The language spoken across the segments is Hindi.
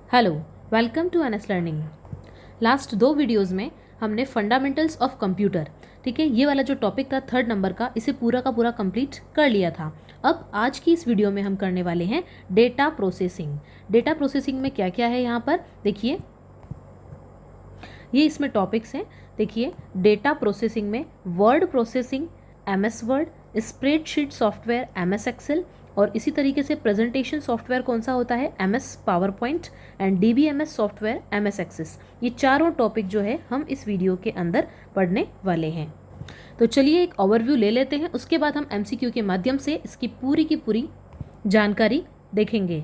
Hello, welcome to NS learning. Last दो वीडियोस में हमने फंडामेंटल्स ऑफ कंप्यूटर, ठीक है, ये वाला जो टॉपिक था 3rd नंबर का, इसे पूरा का पूरा कंप्लीट कर लिया था। अब आज की इस वीडियो में हम करने वाले हैं डेटा प्रोसेसिंग। डेटा प्रोसेसिंग में क्या क्या है यहाँ पर देखिए, ये इसमें टॉपिक्स हैं। देखिए, डेटा प्रोसेसिंग में word processing MS Word, spreadsheet software MS Excel, और इसी तरीके से प्रेजेंटेशन सॉफ्टवेयर कौन सा होता है MS PowerPoint, and DBMS software MS Access. ये चारों टॉपिक जो है हम इस वीडियो के अंदर पढ़ने वाले हैं। तो चलिए एक ओवरव्यू ले लेते हैं, उसके बाद हम MCQ के माध्यम से इसकी पूरी की पूरी जानकारी देखेंगे।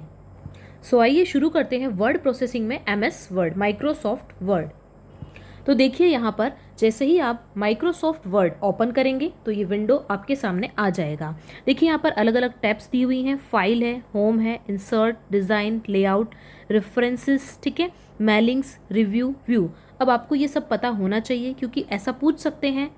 सो आइए शुरू करते हैं वर्ड प्रोसेसिंग में MS वर्ड, माइक्रोसॉफ्ट वर्ड। तो देखिए यहाँ पर जैसे ही आप माइक्रोसॉफ्ट वर्ड ओपन करेंगे तो ये विंडो आपके सामने आ जाएगा। देखिए यहाँ पर अलग अलग टैब्स दी हुई हैं, फाइल है, होम है, इंसर्ट, डिज़ाइन, लेआउट, रेफरेंसेस, ठीक है, मेलिंग्स, रिव्यू, व्यू। अब आपको ये सब पता होना चाहिए क्योंकि ऐसा पूछ सकते हैं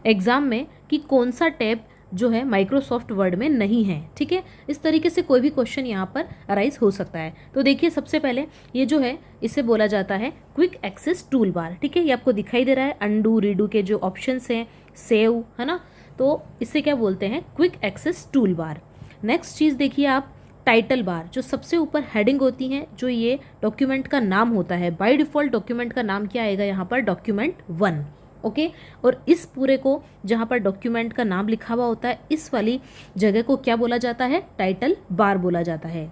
एग्ज़ाम में कि कौन सा टैब जो है माइक्रोसॉफ्ट वर्ड में नहीं है, ठीक है। इस तरीके से कोई भी क्वेश्चन यहाँ पर अराइज हो सकता है। तो देखिए सबसे पहले ये जो है इसे बोला जाता है क्विक एक्सेस टूल बार, ठीक है। ये आपको दिखाई दे रहा है, अंडू रीडू के जो ऑप्शंस हैं, सेव, है ना, तो इसे क्या बोलते हैं, quick access tool bar. Next चीज़ देखिए आप, टाइटल बार, जो सबसे ऊपर हेडिंग होती है, जो ये डॉक्यूमेंट का नाम होता है। बाय डिफ़ॉल्ट डॉक्यूमेंट का नाम क्या आएगा यहाँ पर, डॉक्यूमेंट 1, ओके। और इस पूरे को जहाँ पर डॉक्यूमेंट का नाम लिखा हुआ होता है, इस वाली जगह को क्या बोला जाता है, टाइटल बार बोला जाता है।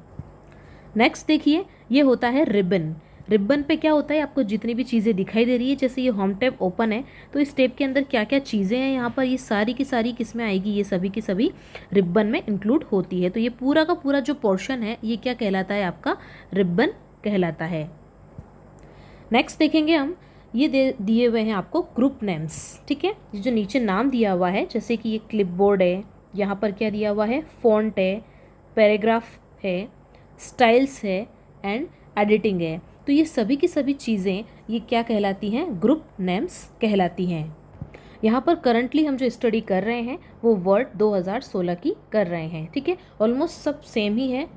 नेक्स्ट देखिए, ये होता है रिबन। रिबन पे क्या होता है, आपको जितनी भी चीज़ें दिखाई दे रही है, जैसे ये होम टैब ओपन है तो इस टैब के अंदर क्या क्या चीज़ें हैं यहाँ पर, ये सारी की सारी किस में आएगी, ये सभी की सभी रिबन में इंक्लूड होती है। तो ये पूरा का पूरा जो पोर्शन है ये क्या कहलाता है, आपका रिबन कहलाता है। नेक्स्ट देखेंगे हम, ये दिए हुए हैं आपको ग्रुप नेम्स, ठीक है। ये जो नीचे नाम दिया हुआ है, जैसे कि ये क्लिपबोर्ड है, यहाँ पर क्या दिया हुआ है, फॉन्ट है, पैराग्राफ है, स्टाइल्स है, एंड एडिटिंग है। तो ये सभी की सभी चीज़ें ये क्या कहलाती हैं, ग्रुप नेम्स कहलाती हैं। यहाँ पर करंटली हम जो स्टडी कर रहे हैं वो वर्ड 2016 की कर रहे हैं, ठीक है। ऑलमोस्ट सब सेम ही है,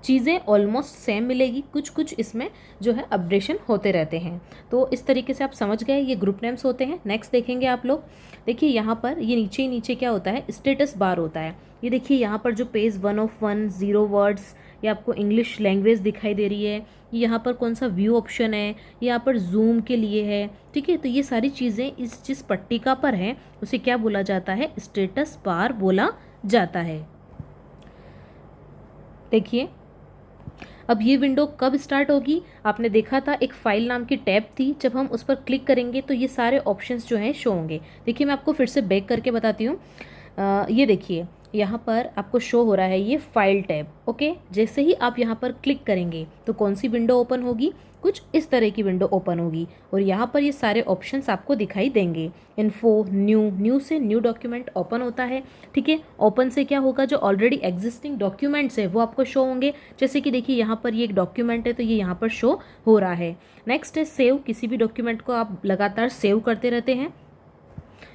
चीज़ें ऑलमोस्ट सेम मिलेगी, कुछ कुछ इसमें जो है अपडेशन होते रहते हैं। तो इस तरीके से आप समझ गए ये ग्रुप नेम्स होते हैं। नेक्स्ट देखेंगे आप लोग, देखिए यहाँ पर ये नीचे ही नीचे क्या होता है, स्टेटस बार होता है। ये देखिए यहाँ पर जो पेज 1 of 1 0 वर्ड्स, ये आपको इंग्लिश लैंग्वेज दिखाई दे रही है। यहाँ पर कौन सा व्यू ऑप्शन है, यहाँ पर जूम के लिए है, ठीक है। तो ये सारी चीज़ें इस जिस पट्टिका पर हैं उसे क्या बोला जाता है, स्टेटस बार बोला जाता है। देखिए अब ये विंडो कब स्टार्ट होगी, आपने देखा था एक फाइल नाम की टैब थी, जब हम उस पर क्लिक करेंगे तो ये सारे ऑप्शंस जो हैं शो होंगे। देखिए मैं आपको फिर से बैक करके बताती हूँ। ये देखिए यहाँ पर आपको शो हो रहा है ये फाइल टैब, ओके। जैसे ही आप यहाँ पर क्लिक करेंगे तो कौन सी विंडो ओपन होगी, कुछ इस तरह की विंडो ओपन होगी, और यहाँ पर ये सारे ऑप्शंस आपको दिखाई देंगे। इन्फो, न्यू, न्यू से न्यू डॉक्यूमेंट ओपन होता है, ठीक है। ओपन से क्या होगा, जो ऑलरेडी एग्जिस्टिंग डॉक्यूमेंट्स है वो आपको शो होंगे। जैसे कि देखिए यहाँ पर ये एक डॉक्यूमेंट है तो ये यहाँ पर शो हो रहा है। नेक्स्ट है सेव, किसी भी डॉक्यूमेंट को आप लगातार सेव करते रहते हैं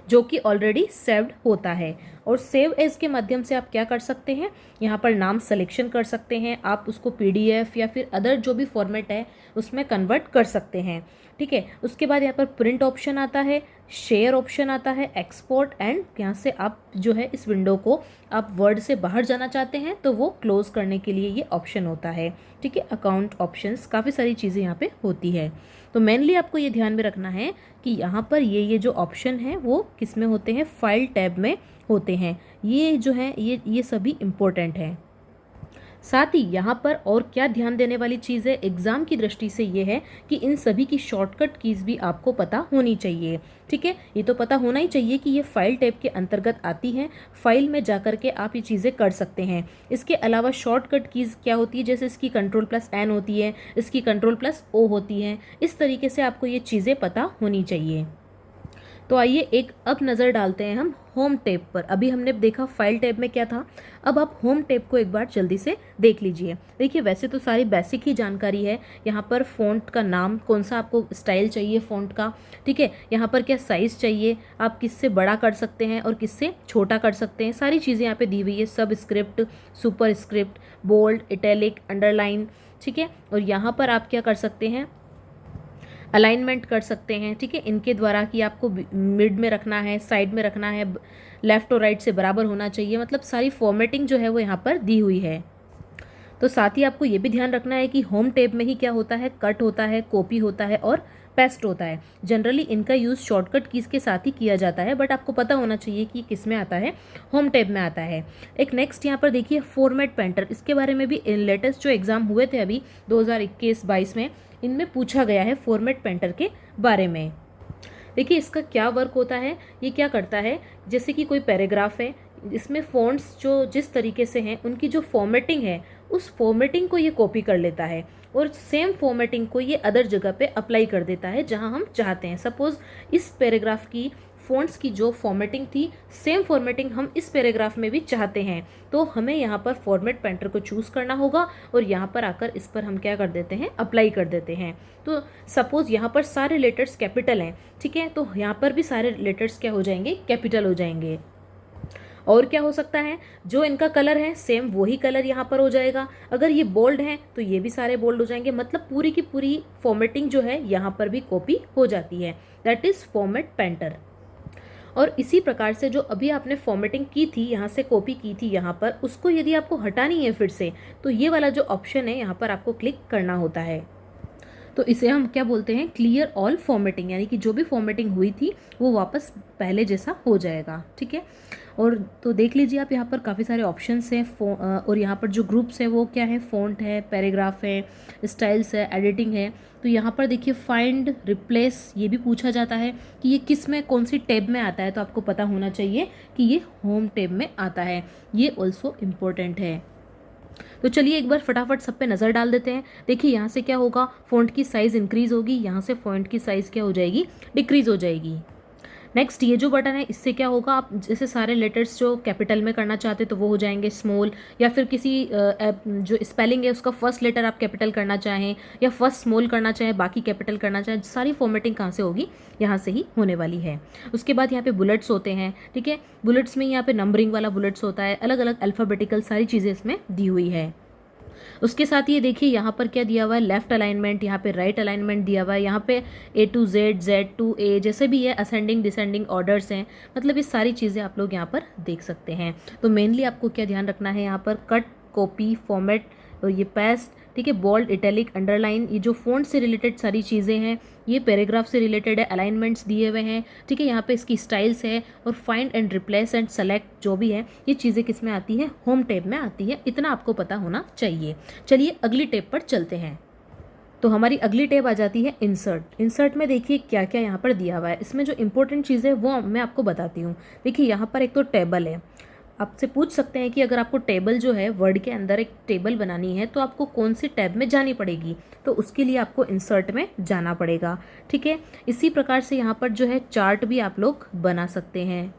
जो कि ऑलरेडी सेव्ड होता है, और सेव एज के माध्यम से आप क्या कर सकते हैं, यहाँ पर नाम सिलेक्शन कर सकते हैं, आप उसको PDF या फिर अदर जो भी फॉर्मेट है उसमें कन्वर्ट कर सकते हैं, ठीक है। उसके बाद यहाँ पर प्रिंट ऑप्शन आता है, शेयर ऑप्शन आता है, एक्सपोर्ट, एंड यहाँ से आप जो है इस विंडो को आप वर्ड से बाहर जाना चाहते हैं तो वो क्लोज करने के लिए ये ऑप्शन होता है, ठीक है। अकाउंट ऑप्शंस, काफ़ी सारी चीज़ें यहाँ पे होती है। तो मेनली आपको ये ध्यान में रखना है कि यहाँ पर ये जो ऑप्शन है वो किस में होते हैं, फाइल टैब में होते हैं। ये जो है ये सभी इम्पोर्टेंट हैं। साथ ही यहाँ पर और क्या ध्यान देने वाली चीज़ है एग्ज़ाम की दृष्टि से ये है कि इन सभी की शॉर्टकट कीज़ भी आपको पता होनी चाहिए, ठीक है। ये तो पता होना ही चाहिए कि ये फाइल टैब के अंतर्गत आती हैं, फाइल में जाकर के आप ये चीज़ें कर सकते हैं। इसके अलावा शॉर्टकट कीज़ क्या होती है, जैसे इसकी Ctrl+N होती है, इसकी Ctrl+O होती है, इस तरीके से आपको ये चीज़ें पता होनी चाहिए। तो आइए एक अब नज़र डालते हैं हम होम टैब पर। अभी हमने देखा फाइल टैब में क्या था, अब आप होम टैब को एक बार जल्दी से देख लीजिए। देखिए वैसे तो सारी बेसिक ही जानकारी है, यहाँ पर फ़ॉन्ट का नाम, कौन सा आपको स्टाइल चाहिए फ़ॉन्ट का, ठीक है। यहाँ पर क्या साइज़ चाहिए, आप किससे बड़ा कर सकते हैं और किससे छोटा कर सकते हैं, सारी चीज़ें यहाँ पे दी हुई है। Subscript, superscript, bold, italic, underline, ठीक है। और यहाँ पर आप क्या कर सकते हैं, अलाइनमेंट कर सकते हैं, ठीक है, इनके द्वारा कि आपको मिड में रखना है, साइड में रखना है, लेफ्ट और राइट से बराबर होना चाहिए, मतलब सारी फॉर्मेटिंग जो है वो यहाँ पर दी हुई है। तो साथ ही आपको ये भी ध्यान रखना है कि होम टैब में ही क्या होता है, कट होता है, कॉपी होता है और पेस्ट होता है। जनरली इनका यूज़ शॉर्टकट कीज़ के साथ ही किया जाता है, बट आपको पता होना चाहिए कि किस में आता है, होम टैब में आता है। एक नेक्स्ट यहाँ पर देखिए फॉर्मेट पेंटर, इसके बारे में भी लेटेस्ट जो एग्जाम हुए थे अभी 2021-22 में, इनमें पूछा गया है फॉर्मेट पेंटर के बारे में। देखिए इसका क्या वर्क होता है, ये क्या करता है, जैसे कि कोई पैराग्राफ है, इसमें फ़ॉन्ट्स जो जिस तरीके से हैं उनकी जो फॉर्मेटिंग है, उस फॉर्मेटिंग को ये कॉपी कर लेता है और सेम फॉर्मेटिंग को ये अदर जगह पे अप्लाई कर देता है जहां हम चाहते हैं। सपोज़ इस पैराग्राफ की फ़ॉन्ट्स की जो फॉर्मेटिंग थी, सेम फॉर्मेटिंग हम इस पैराग्राफ में भी चाहते हैं, तो हमें यहाँ पर फॉर्मेट पेंटर को चूज़ करना होगा और यहाँ पर आकर इस पर हम क्या कर देते हैं, अप्लाई कर देते हैं। तो सपोज़ यहाँ पर सारे लेटर्स कैपिटल हैं, ठीक है, तो यहाँ पर भी सारे लेटर्स क्या हो जाएंगे, कैपिटल हो जाएंगे। और क्या हो सकता है, जो इनका कलर है सेम वही कलर यहाँ पर हो जाएगा। अगर ये बोल्ड है तो ये भी सारे बोल्ड हो जाएंगे, मतलब पूरी की पूरी फॉर्मेटिंग जो है यहाँ पर भी कॉपी हो जाती है। That is format painter. और इसी प्रकार से जो अभी आपने फॉर्मेटिंग की थी, यहाँ से कॉपी की थी यहाँ पर, उसको यदि आपको हटानी है फिर से, तो ये वाला जो ऑप्शन है यहाँ पर आपको क्लिक करना होता है। तो इसे हम क्या बोलते हैं, क्लियर ऑल फॉर्मेटिंग, यानी कि जो भी फॉर्मेटिंग हुई थी वो वापस पहले जैसा हो जाएगा, ठीक है। और तो देख लीजिए आप, यहाँ पर काफ़ी सारे ऑप्शंस हैं और यहाँ पर जो ग्रुप्स है वो क्या है, फ़ॉन्ट है, पैराग्राफ है, स्टाइल्स है, एडिटिंग है। तो यहाँ पर देखिए फाइंड, रिप्लेस, ये भी पूछा जाता है कि ये किस में, कौन सी टैब में आता है, तो आपको पता होना चाहिए कि ये होम टैब में आता है। ये ऑल्सो इम्पोर्टेंट है। तो चलिए एक बार फटाफट सब पे नज़र डाल देते हैं। देखिए यहाँ से क्या होगा, फ़ॉन्ट की साइज़ इंक्रीज़ होगी, यहाँ से फ़ॉन्ट की साइज़ क्या हो जाएगी, डिक्रीज़ हो जाएगी। नेक्स्ट ये जो बटन है, इससे क्या होगा, आप जैसे सारे लेटर्स जो कैपिटल में करना चाहते तो वो हो जाएंगे स्मॉल, या फिर किसी जो स्पेलिंग है उसका फर्स्ट लेटर आप कैपिटल करना चाहें या फर्स्ट स्मॉल करना चाहें, बाकी कैपिटल करना चाहें, सारी फॉर्मेटिंग कहाँ से होगी, यहाँ से ही होने वाली है। उसके बाद यहाँ पे बुलेट्स होते हैं, ठीक है, बुलेट्स में यहाँ पे नंबरिंग वाला बुलेट्स होता है, अलग अलग अल्फ़ाबेटिकल सारी चीज़ें इसमें दी हुई है। उसके साथ ये देखिए यहाँ पर क्या दिया हुआ है, लेफ्ट अलाइनमेंट, यहाँ पे राइट अलाइनमेंट दिया हुआ है, यहाँ पे A to Z, Z to A, जैसे भी ये असेंडिंग डिसेंडिंग ऑर्डर्स हैं, मतलब ये सारी चीज़ें आप लोग यहाँ पर देख सकते हैं। तो मेनली आपको क्या ध्यान रखना है, यहाँ पर कट, कॉपी, फॉर्मेट और ये पेस्ट, ठीक है, बोल्ड, इटैलिक, अंडरलाइन, ये जो फ़ॉन्ट से रिलेटेड सारी चीज़ें हैं, ये पैराग्राफ से रिलेटेड है, अलाइनमेंट्स दिए हुए हैं, ठीक है, यहाँ पे इसकी स्टाइल्स है, और find and replace and select जो भी है, ये चीज़ें किस में आती है, होम टैब में आती है। इतना आपको पता होना चाहिए। चलिए अगली टैब पर चलते हैं। तो हमारी अगली टैब आ जाती है इंसर्ट। इंसर्ट में देखिए क्या क्या यहाँ पर दिया हुआ है, इसमें जो इंपॉर्टेंट चीज़ है वो मैं आपको बताती हूँ। देखिए यहाँ पर एक तो टेबल है, आपसे पूछ सकते हैं कि अगर आपको टेबल जो है, वर्ड के अंदर एक टेबल बनानी है तो आपको कौन सी टैब में जानी पड़ेगी, तो उसके लिए आपको इंसर्ट में जाना पड़ेगा, ठीक है। इसी प्रकार से यहाँ पर जो है चार्ट भी आप लोग बना सकते हैं।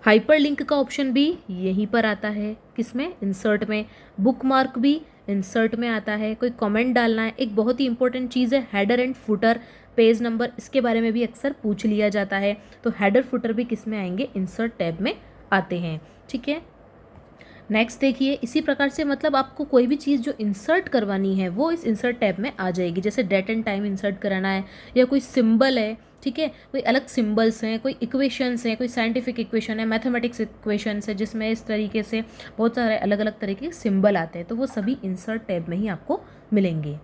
हाइपरलिंक का ऑप्शन भी यहीं पर आता है, किसमें, इंसर्ट में। बुकमार्क भी इंसर्ट में आता है। कोई कमेंट डालना है, एक बहुत ही इंपॉर्टेंट चीज़ है header and footer, page number, इसके बारे में भी अक्सर पूछ लिया जाता है। तो हेडर फुटर भी किस में आएंगे, इंसर्ट टैब में आते हैं, ठीक है। नेक्स्ट देखिए इसी प्रकार से, मतलब आपको कोई भी चीज़ जो इंसर्ट करवानी है वो इस इंसर्ट टैब में आ जाएगी। जैसे डेट एंड टाइम इंसर्ट कराना है, या कोई सिंबल है, ठीक है, कोई अलग सिंबल्स हैं, कोई इक्वेशंस हैं, कोई साइंटिफिक इक्वेशन है, मैथमेटिक्स इक्वेशंस है, जिसमें इस तरीके से बहुत सारे अलग अलग तरीके के सिंबल आते हैं, तो वो सभी इंसर्ट टैब में ही आपको मिलेंगे।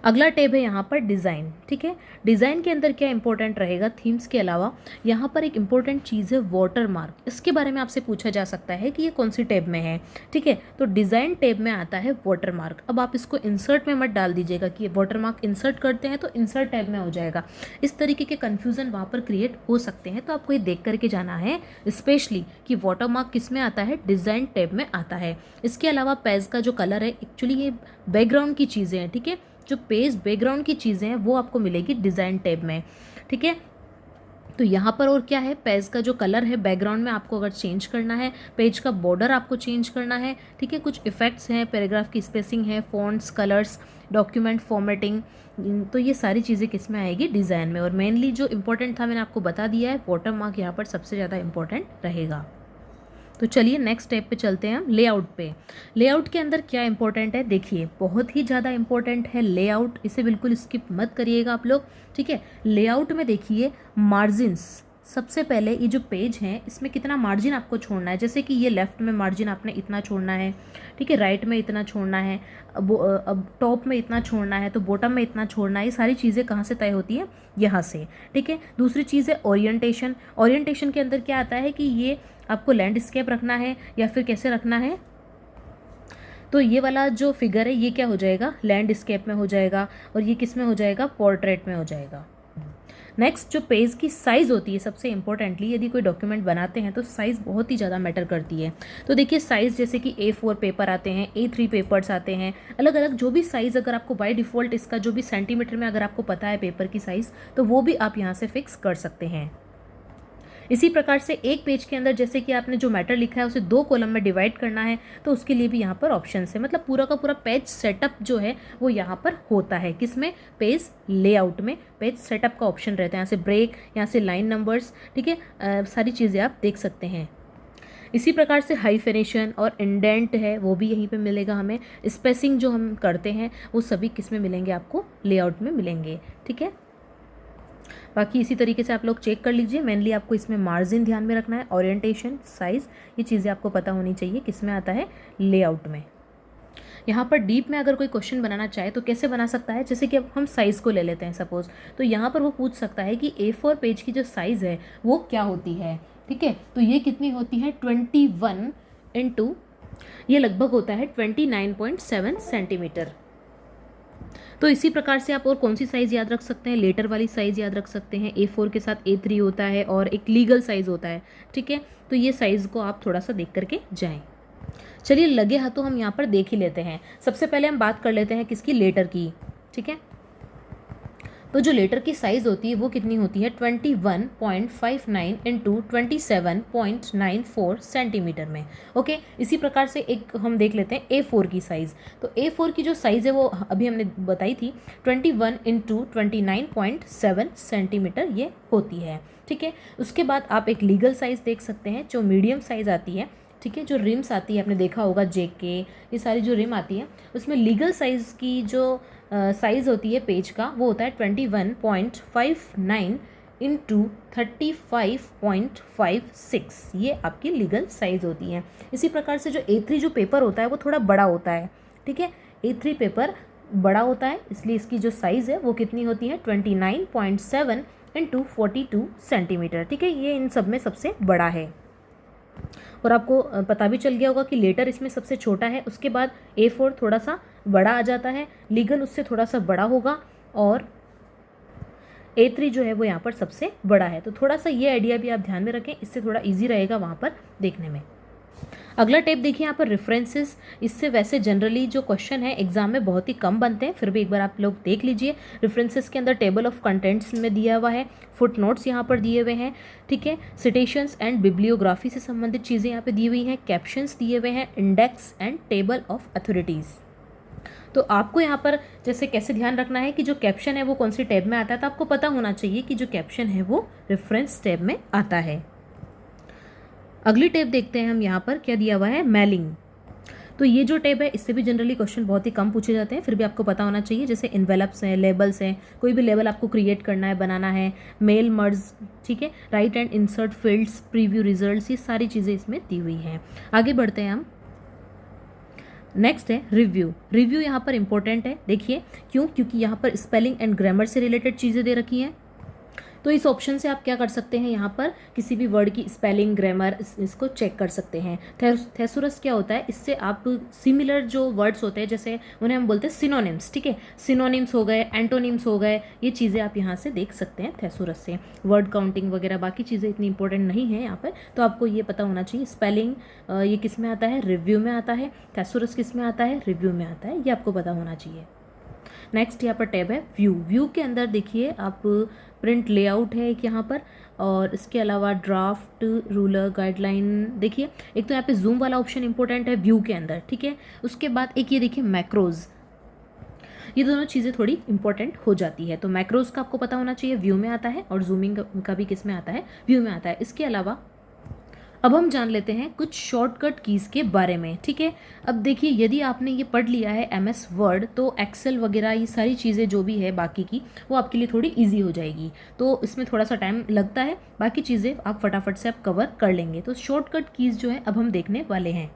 अगला टैब है यहाँ पर डिज़ाइन, ठीक है। डिज़ाइन के अंदर क्या इंपॉर्टेंट रहेगा, थीम्स के अलावा यहाँ पर एक इंपॉर्टेंट चीज़ है वाटर मार्क। इसके बारे में आपसे पूछा जा सकता है कि ये कौन सी टैब में है, ठीक है। तो डिज़ाइन टैब में आता है वाटर मार्क। अब आप इसको इंसर्ट में मत डाल दीजिएगा कि ये वाटर मार्क इंसर्ट करते हैं तो इंसर्ट टैब में हो जाएगा, इस तरीके के कन्फ्यूज़न वहाँ पर क्रिएट हो सकते हैं। तो आपको ये देख करके जाना है स्पेशली कि वाटर मार्क किस में आता है, डिज़ाइन टैब में आता है। इसके अलावा पेज का जो कलर है, एक्चुअली ये बैकग्राउंड की चीज़ें हैं, ठीक है, जो पेज बैकग्राउंड की चीज़ें हैं वो आपको मिलेगी डिज़ाइन टैब में, ठीक है। तो यहाँ पर और क्या है, पेज का जो कलर है बैकग्राउंड में आपको अगर चेंज करना है, पेज का बॉर्डर आपको चेंज करना है, ठीक है, कुछ इफेक्ट्स हैं, पैराग्राफ की स्पेसिंग है, फॉन्ट्स, कलर्स, डॉक्यूमेंट फॉर्मेटिंग, तो ये सारी चीज़ें किस में आएगी, डिज़ाइन में। और मेनली जो इंपॉर्टेंट था मैंने आपको बता दिया है, वाटर मार्क यहाँ पर सबसे ज़्यादा इंपॉर्टेंट रहेगा। तो चलिए नेक्स्ट स्टेप पे चलते हैं हम, लेआउट पे। लेआउट के अंदर क्या इंपॉर्टेंट है, देखिए बहुत ही ज़्यादा इंपॉर्टेंट है लेआउट, इसे बिल्कुल स्किप मत करिएगा आप लोग, ठीक है। लेआउट में देखिए मार्जिन्स, सबसे पहले ये जो पेज है इसमें कितना मार्जिन आपको छोड़ना है, जैसे कि ये लेफ्ट में मार्जिन आपने इतना छोड़ना है, ठीक है, राइट में इतना छोड़ना है, अब टॉप में इतना छोड़ना है, तो बॉटम में इतना छोड़ना है। ये सारी चीज़ें कहाँ से तय होती हैं, यहाँ से, ठीक है। दूसरी चीज़ है ओरिएंटेशन। ओरिएंटेशन के अंदर क्या आता है कि ये आपको लैंडस्केप रखना है या फिर कैसे रखना है, तो ये वाला जो फिगर है ये क्या हो जाएगा, लैंडस्केप में हो जाएगा, और ये किस में हो जाएगा, पोर्ट्रेट में हो जाएगा। नेक्स्ट जो पेज की साइज़ होती है, सबसे इंपॉर्टेंटली यदि कोई डॉक्यूमेंट बनाते हैं तो साइज़ बहुत ही ज़्यादा मैटर करती है। तो देखिए साइज़ जैसे कि A4 पेपर आते हैं, A3 पेपर्स आते हैं, अलग अलग जो भी साइज़ अगर आपको बाय डिफ़ॉल्ट इसका जो भी सेंटीमीटर में अगर आपको पता है पेपर की साइज़, तो वो भी आप यहाँ से फिक्स कर सकते हैं। इसी प्रकार से एक पेज के अंदर जैसे कि आपने जो मैटर लिखा है उसे 2 कॉलम में डिवाइड करना है, तो उसके लिए भी यहाँ पर ऑप्शन है, मतलब पूरा का पूरा पेज सेटअप जो है वो यहाँ पर होता है, किसमें, पेज लेआउट में पेज सेटअप का ऑप्शन रहता है। यहाँ से ब्रेक, यहाँ से लाइन नंबर्स, ठीक है, सारी चीज़ें आप देख सकते हैं। इसी प्रकार से हाइफेनेशन और इंडेंट है वो भी यहीं पे मिलेगा हमें। स्पेसिंग जो हम करते हैं वो सभी किस में मिलेंगे, आपको लेआउट में मिलेंगे, ठीक है। बाकी इसी तरीके से आप लोग चेक कर लीजिए। मेनली आपको इसमें मार्जिन ध्यान में रखना है, ओरिएंटेशन, साइज़, ये चीज़ें आपको पता होनी चाहिए किस में आता है, लेआउट में। यहाँ पर डीप में अगर कोई क्वेश्चन बनाना चाहे तो कैसे बना सकता है, जैसे कि अब हम साइज़ को ले लेते हैं सपोज, तो यहाँ पर वो पूछ सकता है कि A4 पेज की जो साइज़ है वो क्या होती है, ठीक है। तो ये कितनी होती है, 21 इंटू, ये लगभग होता है 29.7 सेंटीमीटर। तो इसी प्रकार से आप और कौन सी साइज़ याद रख सकते हैं, लेटर वाली साइज़ याद रख सकते हैं। A4 के साथ A3 होता है और एक लीगल साइज़ होता है, ठीक है। तो ये साइज़ को आप थोड़ा सा देख करके जाएं। चलिए लगे हाथों हम यहाँ पर देख ही लेते हैं। सबसे पहले हम बात कर लेते हैं किसकी, लेटर की, ठीक है। तो जो लेटर की साइज़ होती है वो कितनी होती है, 21.59 इंटू 27.94 सेंटीमीटर में, ओके। इसी प्रकार से एक हम देख लेते हैं A4 की साइज़। तो A4 की जो साइज़ है वो अभी हमने बताई थी, 21 इंटू 29.7 सेंटीमीटर ये होती है, ठीक है। उसके बाद आप एक लीगल साइज़ देख सकते हैं जो मीडियम साइज़ आती है, ठीक है। जो रिम्स आती है आपने देखा होगा JK, ये सारी जो रिम आती है उसमें लीगल साइज़ की जो साइज़ होती है पेज का वो होता है 21.59 इंटू 35.56, ये आपकी लीगल साइज़ होती है। इसी प्रकार से जो A3 जो पेपर होता है वो थोड़ा बड़ा होता है, ठीक है। A3 पेपर बड़ा होता है, इसलिए इसकी जो साइज़ है वो कितनी होती है, 29.7 इंटू 42 सेंटीमीटर, ठीक है। ये इन सब में सबसे बड़ा है। और आपको पता भी चल गया होगा कि लेटर इसमें सबसे छोटा है, उसके बाद A4 थोड़ा सा बड़ा आ जाता है, लीगल उससे थोड़ा सा बड़ा होगा, और A3 जो है वो यहाँ पर सबसे बड़ा है। तो थोड़ा सा ये आइडिया भी आप ध्यान में रखें, इससे थोड़ा इजी रहेगा वहाँ पर देखने में। अगला टेप देखिए यहाँ पर रेफरेंसेस। इससे वैसे जनरली जो क्वेश्चन है एग्जाम में बहुत ही कम बनते हैं, फिर भी एक बार आप लोग देख लीजिए। रेफरेंसेस के अंदर टेबल ऑफ कंटेंट्स में दिया हुआ है, फुट नोट्स यहाँ पर दिए हुए हैं, ठीक है। सिटेशंस एंड बिब्लियोग्राफी से संबंधित चीज़ें यहाँ पे दी हुई हैं, कैप्शंस दिए हुए हैं, index and table of authorities. तो आपको यहाँ पर जैसे कैसे ध्यान रखना है कि जो कैप्शन है वो कौन सी टैब में आता है, तो आपको पता होना चाहिए कि जो कैप्शन है वो रेफरेंस टैब में आता है। अगली टैब देखते हैं हम, यहाँ पर क्या दिया हुआ है, मेलिंग। तो ये जो टैब है इससे भी जनरली क्वेश्चन बहुत ही कम पूछे जाते हैं, फिर भी आपको पता होना चाहिए। जैसे इन्वेलप्स हैं, लेबल्स हैं, कोई भी लेबल आपको क्रिएट करना है, बनाना है, मेल मर्ज, ठीक है, right and insert fields, preview results, ये सारी चीज़ें इसमें दी हुई हैं। आगे बढ़ते हैं हम। नेक्स्ट है रिव्यू। रिव्यू यहाँ पर इंपॉर्टेंट है, देखिए क्यों, क्योंकि यहाँ पर स्पेलिंग एंड ग्रामर से रिलेटेड चीज़ें दे रखी हैं। तो इस ऑप्शन से आप क्या कर सकते हैं, यहाँ पर किसी भी वर्ड की स्पेलिंग, ग्रामर, इसको चेक कर सकते हैं। थेसोरस क्या होता है, इससे आप सिमिलर जो वर्ड्स होते हैं जैसे उन्हें हम बोलते हैं सिनोनिम्स, ठीक है, सिनोनिम्स हो गए, एंटोनिम्स हो गए, ये चीज़ें आप यहाँ से देख सकते हैं थेसोरस से। वर्ड काउंटिंग वगैरह बाकी चीज़ें इतनी इंपॉर्टेंट नहीं है यहाँ पर, तो आपको ये पता होना चाहिए। स्पेलिंग ये किस में आता है, रिव्यू में आता है। थेसोरस किस में आता है, रिव्यू में आता है, ये आपको पता होना चाहिए। नेक्स्ट यहाँ पर टैब है व्यू। व्यू के अंदर देखिए आप प्रिंट लेआउट है एक यहाँ पर, और इसके अलावा ड्राफ्ट, रूलर, गाइडलाइन। देखिए एक तो यहाँ पे जूम वाला ऑप्शन इंपॉर्टेंट है व्यू के अंदर, ठीक है। उसके बाद एक ये देखिए मैक्रोज, ये दोनों चीज़ें थोड़ी इंपॉर्टेंट हो जाती है। तो मैक्रोज का आपको पता होना चाहिए, व्यू में आता है, और जूमिंग का भी किस में आता है, व्यू में आता है। इसके अलावा अब हम जान लेते हैं कुछ शॉर्टकट कीज़ के बारे में, ठीक है। अब देखिए, यदि आपने ये पढ़ लिया है MS वर्ड, तो एक्सेल वगैरह ये सारी चीज़ें जो भी है बाकी की, वो आपके लिए थोड़ी इजी हो जाएगी। तो इसमें थोड़ा सा टाइम लगता है, बाकी चीज़ें आप फटाफट से आप कवर कर लेंगे। तो शॉर्टकट कीज़ जो है अब हम देखने वाले हैं।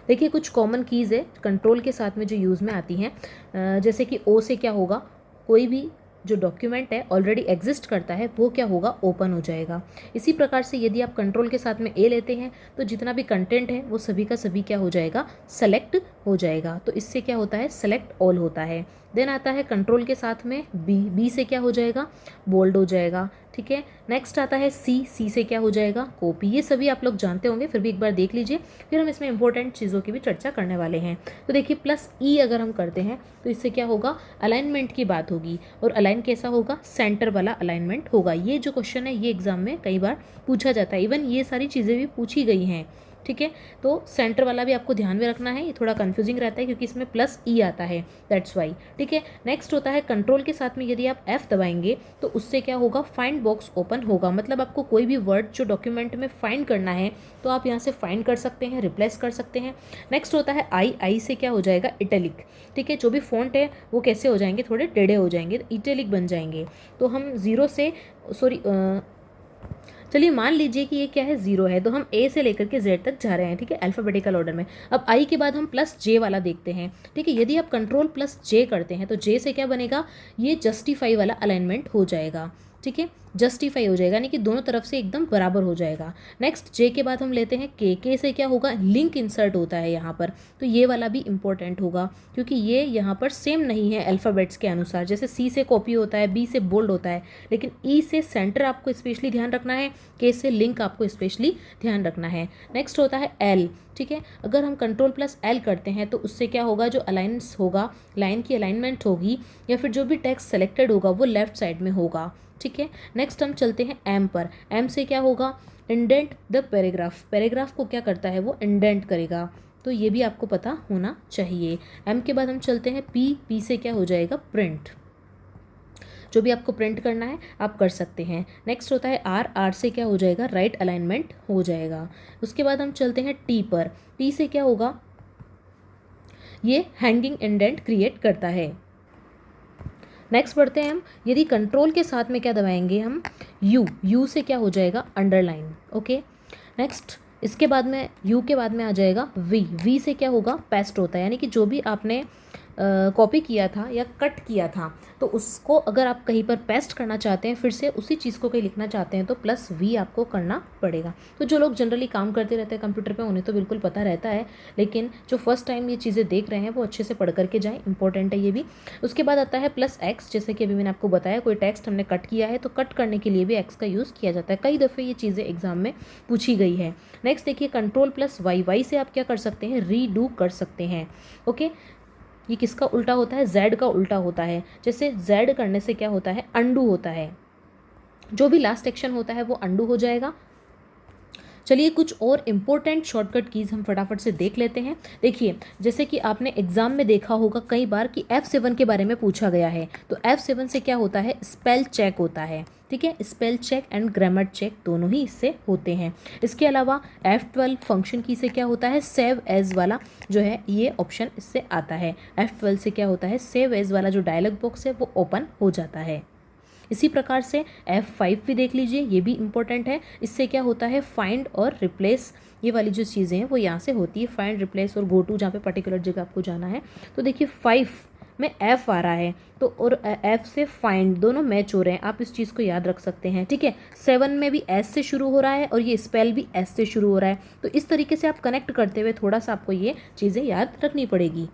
देखिए, कुछ कॉमन कीज़ है कंट्रोल के साथ में जो यूज़ में आती हैं, जैसे कि O से क्या होगा, कोई भी जो डॉक्यूमेंट है ऑलरेडी एग्जिस्ट करता है वो क्या होगा, ओपन हो जाएगा। इसी प्रकार से यदि आप कंट्रोल के साथ में ए लेते हैं तो जितना भी कंटेंट है वो सभी का सभी क्या हो जाएगा, सेलेक्ट हो जाएगा। तो इससे क्या होता है, सेलेक्ट ऑल होता है। देन आता है कंट्रोल के साथ में बी से क्या हो जाएगा, बोल्ड हो जाएगा, ठीक है। नेक्स्ट आता है सी से क्या हो जाएगा, कॉपी। ये सभी आप लोग जानते होंगे, फिर भी एक बार देख लीजिए, फिर हम इसमें इंपॉर्टेंट चीज़ों की भी चर्चा करने वाले हैं। तो देखिए, +E अगर हम करते हैं तो इससे क्या होगा, अलाइनमेंट की बात होगी। और अलाइन कैसा होगा, सेंटर वाला अलाइनमेंट होगा। ये जो क्वेश्चन है ये एग्जाम में कई बार पूछा जाता है, इवन ये सारी चीज़ें भी पूछी गई हैं, ठीक है। तो सेंटर वाला भी आपको ध्यान में रखना है, ये थोड़ा कंफ्यूजिंग रहता है क्योंकि इसमें +E आता है, दैट्स वाई, ठीक है। नेक्स्ट होता है कंट्रोल के साथ में यदि आप F दबाएंगे तो उससे क्या होगा, फाइंड बॉक्स ओपन होगा। मतलब आपको कोई भी वर्ड जो डॉक्यूमेंट में फाइंड करना है तो आप यहाँ से फाइंड कर सकते हैं, रिप्लेस कर सकते हैं। नेक्स्ट होता है आई से क्या हो जाएगा, इटैलिक, ठीक है। जो भी फॉन्ट है वो कैसे हो जाएंगे, थोड़े टेढ़े हो जाएंगे, इटैलिक बन जाएंगे। तो हम चलिए मान लीजिए कि ये क्या है, 0 है, तो हम A से लेकर के Z तक जा रहे हैं, ठीक है, अल्फ़ाबेटिकल ऑर्डर में। अब I के बाद हम +J वाला देखते हैं, ठीक है। यदि आप कंट्रोल +J करते हैं तो J से क्या बनेगा, ये जस्टिफाई वाला अलाइनमेंट हो जाएगा, ठीक है, जस्टिफाई हो जाएगा, यानी कि दोनों तरफ से एकदम बराबर हो जाएगा। नेक्स्ट J के बाद हम लेते हैं K से क्या होगा, लिंक इंसर्ट होता है यहाँ पर, तो ये वाला भी इंपॉर्टेंट होगा क्योंकि ये यहाँ पर सेम नहीं है अल्फ़ाबेट्स के अनुसार। जैसे C से कॉपी होता है, B से बोल्ड होता है, लेकिन E से सेंटर आपको स्पेशली ध्यान रखना है, K से लिंक आपको स्पेशली ध्यान रखना है। नेक्स्ट होता है L, ठीक है। अगर हम कंट्रोल +L करते हैं तो उससे क्या होगा, जो अलाइंस होगा, लाइन की अलाइनमेंट होगी या फिर जो भी टेक्स्ट सेलेक्टेड होगा वो लेफ्ट साइड में होगा, ठीक है। नेक्स्ट हम चलते हैं M पर। M से क्या होगा, इंडेंट द पैराग्राफ। पैराग्राफ को क्या करता है, वो इंडेंट करेगा, तो ये भी आपको पता होना चाहिए। M के बाद हम चलते हैं P से क्या हो जाएगा, प्रिंट। जो भी आपको प्रिंट करना है आप कर सकते हैं। नेक्स्ट होता है R से क्या हो जाएगा, राइट अलाइनमेंट हो जाएगा। उसके बाद हम चलते हैं T पर। T से क्या होगा, ये हैंगिंग इंडेंट क्रिएट करता है। नेक्स्ट बढ़ते हैं हम, यदि कंट्रोल के साथ में क्या दबाएंगे हम, यू से क्या हो जाएगा, अंडरलाइन, ओके। नेक्स्ट इसके बाद में यू के बाद में आ जाएगा वी से क्या होगा, पेस्ट होता है, यानी कि जो भी आपने कॉपी किया था या कट किया था तो उसको अगर आप कहीं पर पेस्ट करना चाहते हैं, फिर से उसी चीज़ को कहीं लिखना चाहते हैं तो +V आपको करना पड़ेगा। तो जो लोग जनरली काम करते रहते हैं कंप्यूटर पे उन्हें तो बिल्कुल पता रहता है, लेकिन जो फर्स्ट टाइम ये चीज़ें देख रहे हैं वो अच्छे से पढ़ करके जाएँ, इंपॉर्टेंट है ये भी। उसके बाद आता है +X, जैसे कि अभी मैंने आपको बताया, कोई टेक्स्ट हमने कट किया है तो कट करने के लिए भी X का यूज़ किया जाता है। कई दफ़े ये चीज़ें एग्जाम में पूछी गई है। नेक्स्ट देखिए कंट्रोल +Y से आप क्या कर सकते हैं, रीडू कर सकते हैं, ओके। ये किसका उल्टा होता है, Z का उल्टा होता है। जैसे Z करने से क्या होता है, अंडू होता है, जो भी लास्ट एक्शन होता है वो अंडू हो जाएगा। चलिए कुछ और इम्पोर्टेंट शॉर्टकट कीज़ हम फटाफट से देख लेते हैं। देखिए, जैसे कि आपने एग्जाम में देखा होगा कई बार कि F7 के बारे में पूछा गया है, तो F7 से क्या होता है, स्पेल चेक होता है, ठीक है। Spell check and grammar check दोनों ही इससे होते हैं। इसके अलावा F12 फंक्शन की से क्या होता है, सेव एज वाला जो है ये ऑप्शन इससे आता है। F12 से क्या होता है, सेव एज वाला जो डायलॉग बॉक्स है वो ओपन हो जाता है। इसी प्रकार से F5 भी देख लीजिए, ये भी इम्पोर्टेंट है। इससे क्या होता है, फाइंड और रिप्लेस, ये वाली जो चीज़ें हैं वो यहाँ से होती है, फाइंड, रिप्लेस और गो टू, जहाँ पे पर्टिकुलर जगह आपको जाना है। तो देखिए 5 में F आ रहा है तो और F से फाइंड दोनों मैच हो रहे हैं, आप इस चीज़ को याद रख सकते हैं, ठीक है। 7 में भी S से शुरू हो रहा है और ये स्पेल भी S से शुरू हो रहा है, तो इस तरीके से आप कनेक्ट करते हुए थोड़ा सा आपको ये चीज़ें याद रखनी पड़ेगी।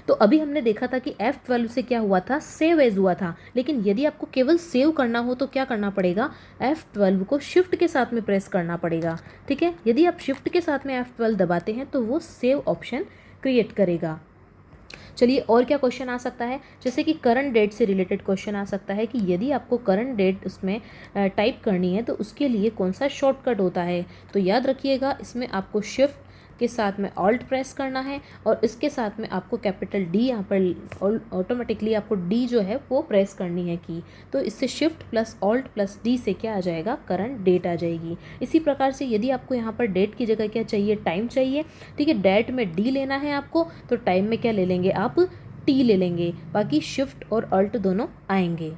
तो अभी हमने देखा था कि F12 से क्या हुआ था, सेव एज हुआ था, लेकिन यदि आपको केवल सेव करना हो तो क्या करना पड़ेगा, F12 को शिफ्ट के साथ में प्रेस करना पड़ेगा, ठीक है। यदि आप शिफ्ट के साथ में F12 दबाते हैं तो वो सेव ऑप्शन क्रिएट करेगा। चलिए और क्या क्वेश्चन आ सकता है, जैसे कि करंट डेट से रिलेटेड क्वेश्चन आ सकता है कि यदि आपको करंट डेट उसमें टाइप करनी है तो उसके लिए कौन सा शॉर्टकट होता है। तो याद रखिएगा, इसमें आपको शिफ्ट के साथ में ऑल्ट प्रेस करना है और इसके साथ में आपको कैपिटल डी यहाँ पर ऑटोमेटिकली आपको डी जो है वो प्रेस करनी है की। तो इससे shift plus alt plus D से क्या आ जाएगा, करंट डेट आ जाएगी। इसी प्रकार से यदि आपको यहाँ पर डेट की जगह क्या चाहिए, टाइम चाहिए, ठीक है, डेट में डी लेना है आपको, तो टाइम में क्या ले लेंगे आप, टी ले लेंगे, बाकी शिफ्ट और अल्ट दोनों आएंगे।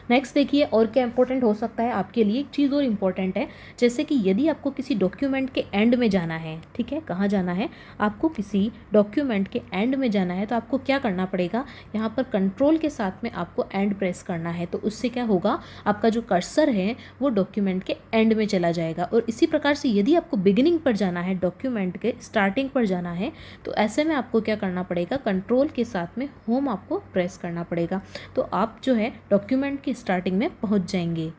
नेक्स्ट देखिए और क्या इंपॉर्टेंट हो सकता है आपके लिए, एक चीज़ और इम्पॉर्टेंट है, जैसे कि यदि आपको किसी डॉक्यूमेंट के एंड में जाना है, ठीक है, कहाँ जाना है, आपको किसी डॉक्यूमेंट के एंड में जाना है, तो आपको क्या करना पड़ेगा, यहाँ पर कंट्रोल के साथ में आपको एंड प्रेस करना है। तो उससे क्या होगा, आपका जो कर्सर है वो डॉक्यूमेंट के एंड में चला जाएगा। और इसी प्रकार से यदि आपको बिगिनिंग पर जाना है, डॉक्यूमेंट के स्टार्टिंग पर जाना है, तो ऐसे में आपको क्या करना पड़ेगा, कंट्रोल के साथ में होम आपको प्रेस करना पड़ेगा। तो आप जो है डॉक्यूमेंट की स्टार्टिंग में पहुंच जाएंगे।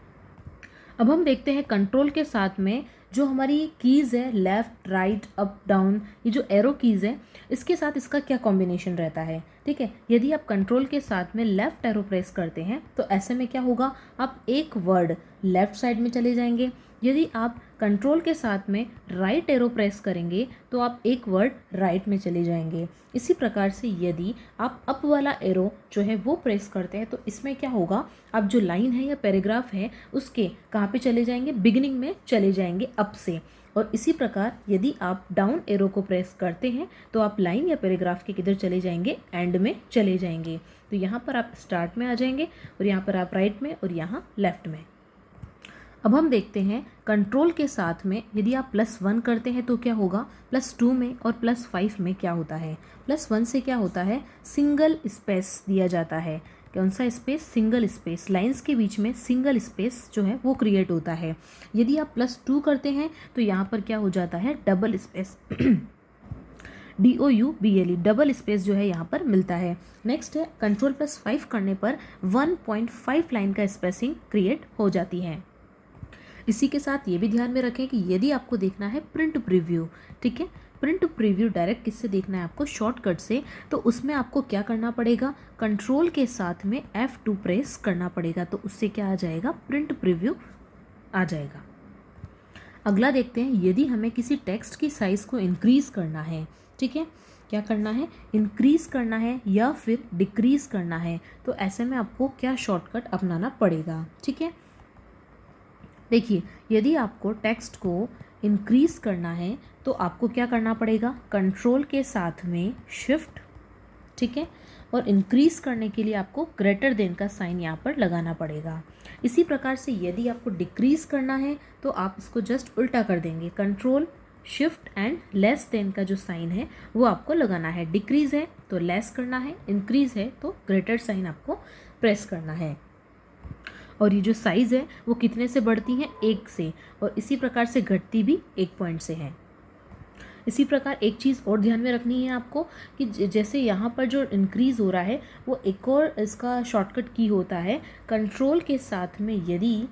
अब हम देखते हैं कंट्रोल के साथ में जो हमारी कीज़ है, लेफ़्ट राइट अप डाउन, ये जो एरो कीज़ है, इसके साथ इसका क्या कॉम्बिनेशन रहता है, ठीक है। यदि आप कंट्रोल के साथ में लेफ़्ट एरो प्रेस करते हैं तो ऐसे में क्या होगा, आप एक वर्ड लेफ़्ट साइड में चले जाएंगे। यदि आप कंट्रोल के साथ में राइट एरो प्रेस करेंगे तो आप एक वर्ड राइट में चले जाएंगे। इसी प्रकार से यदि आप अप वाला एरो जो है वो प्रेस करते हैं तो इसमें क्या होगा, आप जो लाइन है या पैराग्राफ है उसके कहाँ पे चले जाएंगे, बिगिनिंग में चले जाएंगे अप से। और इसी प्रकार यदि आप डाउन एरो को प्रेस करते हैं तो आप लाइन या पैराग्राफ के किधर चले जाएंगे, एंड में चले जाएंगे। तो यहाँ पर आप स्टार्ट में आ जाएंगे और यहाँ पर आप राइट में और यहाँ लेफ्ट में। अब हम देखते हैं कंट्रोल के साथ में यदि आप +1 करते हैं तो क्या होगा, +2 में और +5 में क्या होता है, +1 से क्या होता है, सिंगल स्पेस दिया जाता है। कौन सा स्पेस, सिंगल स्पेस, लाइंस के बीच में सिंगल स्पेस जो है वो क्रिएट होता है। यदि आप +2 करते हैं तो यहाँ पर क्या हो जाता है, double space DOUBLE, double space जो है यहाँ पर मिलता है। नेक्स्ट है कंट्रोल +5 करने पर 1.5 लाइन का स्पेसिंग क्रिएट हो जाती है। इसी के साथ ये भी ध्यान में रखें कि यदि आपको देखना है प्रिंट प्रीव्यू, ठीक है, प्रिंट प्रीव्यू डायरेक्ट किससे देखना है आपको, शॉर्टकट से, तो उसमें आपको क्या करना पड़ेगा, कंट्रोल के साथ में F2 प्रेस करना पड़ेगा। तो उससे क्या आ जाएगा, प्रिंट प्रीव्यू आ जाएगा। अगला देखते हैं, यदि हमें किसी टेक्स्ट की साइज़ को इंक्रीज़ करना है, ठीक है, क्या करना है, इंक्रीज़ करना है या फिर डिक्रीज़ करना है, तो ऐसे में आपको क्या शॉर्टकट अपनाना पड़ेगा, ठीक है। देखिए यदि आपको टेक्स्ट को इंक्रीज़ करना है तो आपको क्या करना पड़ेगा, कंट्रोल के साथ में शिफ्ट, ठीक है, और इंक्रीज़ करने के लिए आपको ग्रेटर देन का साइन यहाँ पर लगाना पड़ेगा। इसी प्रकार से यदि आपको डिक्रीज़ करना है तो आप इसको जस्ट उल्टा कर देंगे, control shift and less than का जो साइन है वो आपको लगाना है। डिक्रीज़ है तो लेस करना है, इंक्रीज़ है तो ग्रेटर साइन आपको प्रेस करना है। और ये जो साइज़ है वो कितने से बढ़ती हैं, 1 से, और इसी प्रकार से घटती भी 1 पॉइंट से है। इसी प्रकार एक चीज़ और ध्यान में रखनी है आपको कि जैसे यहाँ पर जो इंक्रीज़ हो रहा है वो एक और इसका शॉर्टकट की होता है, कंट्रोल के साथ में यदि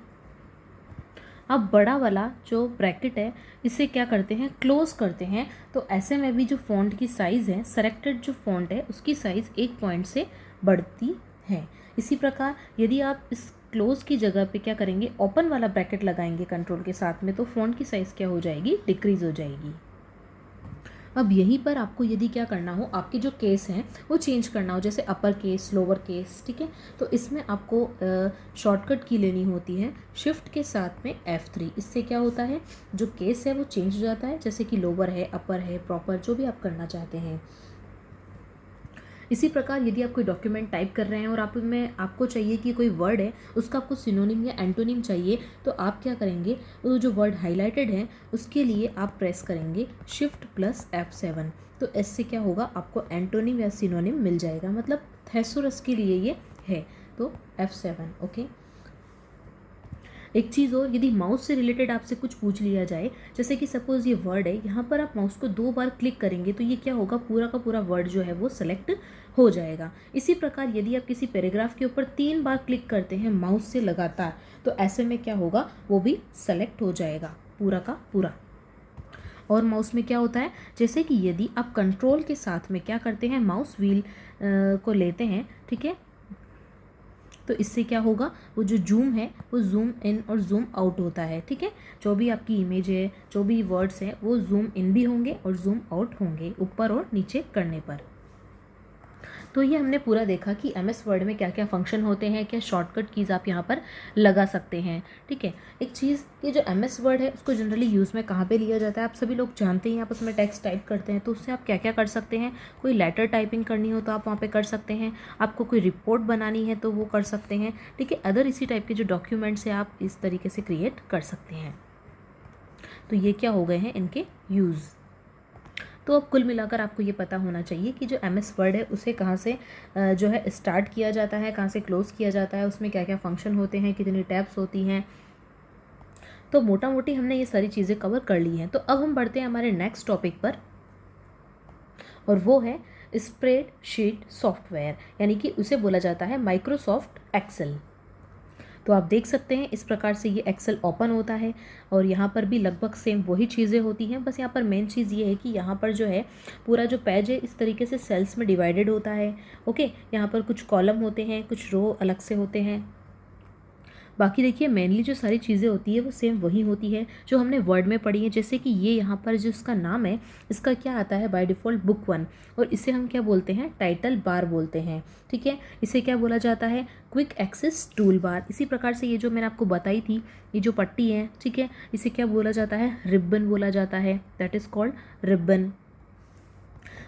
आप बड़ा वाला जो ब्रैकेट है इसे क्या करते हैं, क्लोज करते हैं, तो ऐसे में भी जो फ़ॉन्ट की साइज़ है, सेलेक्टेड जो फ़ॉन्ट है उसकी साइज़ 1 पॉइंट से बढ़ती है। इसी प्रकार यदि आप इस क्लोज की जगह पे क्या करेंगे, ओपन वाला ब्रैकेट लगाएंगे कंट्रोल के साथ में, तो फ़ॉन्ट की साइज़ क्या हो जाएगी, डिक्रीज़ हो जाएगी। अब यहीं पर आपको यदि क्या करना हो, आपके जो केस हैं वो चेंज करना हो, जैसे अपर केस, लोअर केस, ठीक है, तो इसमें आपको शॉर्टकट की लेनी होती है शिफ्ट के साथ में F3। इससे क्या होता है, जो केस है वो चेंज हो जाता है, जैसे कि लोअर है, अपर है, प्रॉपर, जो भी आप करना चाहते हैं। इसी प्रकार यदि आप कोई डॉक्यूमेंट टाइप कर रहे हैं और आप में आपको चाहिए कि कोई वर्ड है उसका आपको सिनोनिम या एंटोनिम चाहिए, तो आप क्या करेंगे, वो जो वर्ड हाईलाइटेड है उसके लिए आप प्रेस करेंगे शिफ्ट + F7। तो इससे क्या होगा, आपको एंटोनिम या सिनोनिम मिल जाएगा, मतलब थेसोरस के लिए ये है, तो F7। ओके। एक चीज़ और, यदि माउस से रिलेटेड आपसे कुछ पूछ लिया जाए, जैसे कि सपोज़ ये वर्ड है, यहाँ पर आप माउस को 2 बार क्लिक करेंगे तो ये क्या होगा, पूरा का पूरा वर्ड जो है वो सेलेक्ट हो जाएगा। इसी प्रकार यदि आप किसी पैराग्राफ के ऊपर 3 बार क्लिक करते हैं माउस से लगातार, तो ऐसे में क्या होगा, वो भी सेलेक्ट हो जाएगा पूरा का पूरा। और माउस में क्या होता है, जैसे कि यदि आप कंट्रोल के साथ में क्या करते हैं, माउस व्हील को लेते हैं, ठीक है, तो इससे क्या होगा, वो जो जूम है वो जूम इन और जूम आउट होता है। ठीक है, जो भी आपकी इमेज है, जो भी वर्ड्स हैं, वो जूम इन भी होंगे और जूम आउट होंगे ऊपर और नीचे करने पर। तो ये हमने पूरा देखा कि एमएस वर्ड में क्या क्या फंक्शन होते हैं, क्या शॉर्टकट कीज़ आप यहाँ पर लगा सकते हैं। ठीक है, एक चीज़, ये जो एमएस वर्ड है उसको जनरली यूज़ में कहाँ पे लिया जाता है, आप सभी लोग जानते हैं। आप उसमें टेक्स्ट टाइप करते हैं तो उससे आप क्या क्या कर सकते हैं। कोई लेटर टाइपिंग करनी हो तो आप वहाँ पर कर सकते हैं, आपको कोई रिपोर्ट बनानी है तो वो कर सकते हैं। ठीक है, अदर इसी टाइप के जो डॉक्यूमेंट्स हैं आप इस तरीके से क्रिएट कर सकते हैं। तो ये क्या हो गए हैं इनके यूज़। तो अब कुल मिलाकर आपको ये पता होना चाहिए कि जो एमएस वर्ड है उसे कहाँ से जो है स्टार्ट किया जाता है, कहाँ से क्लोज़ किया जाता है, उसमें क्या क्या फंक्शन होते हैं, कितनी टैब्स होती हैं। तो मोटा मोटी हमने ये सारी चीज़ें कवर कर ली हैं। तो अब हम बढ़ते हैं हमारे नेक्स्ट टॉपिक पर, और वो है स्प्रेडशीट सॉफ्टवेयर, यानी कि उसे बोला जाता है माइक्रोसॉफ्ट एक्सेल। तो आप देख सकते हैं इस प्रकार से ये एक्सेल ओपन होता है, और यहाँ पर भी लगभग सेम वही चीज़ें होती हैं। बस यहाँ पर मेन चीज़ ये है कि यहाँ पर जो है पूरा जो पेज है इस तरीके से सेल्स में डिवाइडेड होता है। ओके, यहाँ पर कुछ कॉलम होते हैं, कुछ रो अलग से होते हैं। बाकी देखिए मेनली जो सारी चीज़ें होती है वो सेम वही होती है जो हमने वर्ड में पढ़ी है। जैसे कि ये यहाँ पर जो इसका नाम है, इसका क्या आता है बाय डिफ़ॉल्ट बुक 1, और इसे हम क्या बोलते हैं, टाइटल बार बोलते हैं। ठीक है, इसे क्या बोला जाता है, क्विक एक्सेस टूल बार। इसी प्रकार से ये जो मैंने आपको बताई थी, ये जो पट्टी है, ठीक है, इसे क्या बोला जाता है, रिबन बोला जाता है, दैट इज़ कॉल्ड रिबन।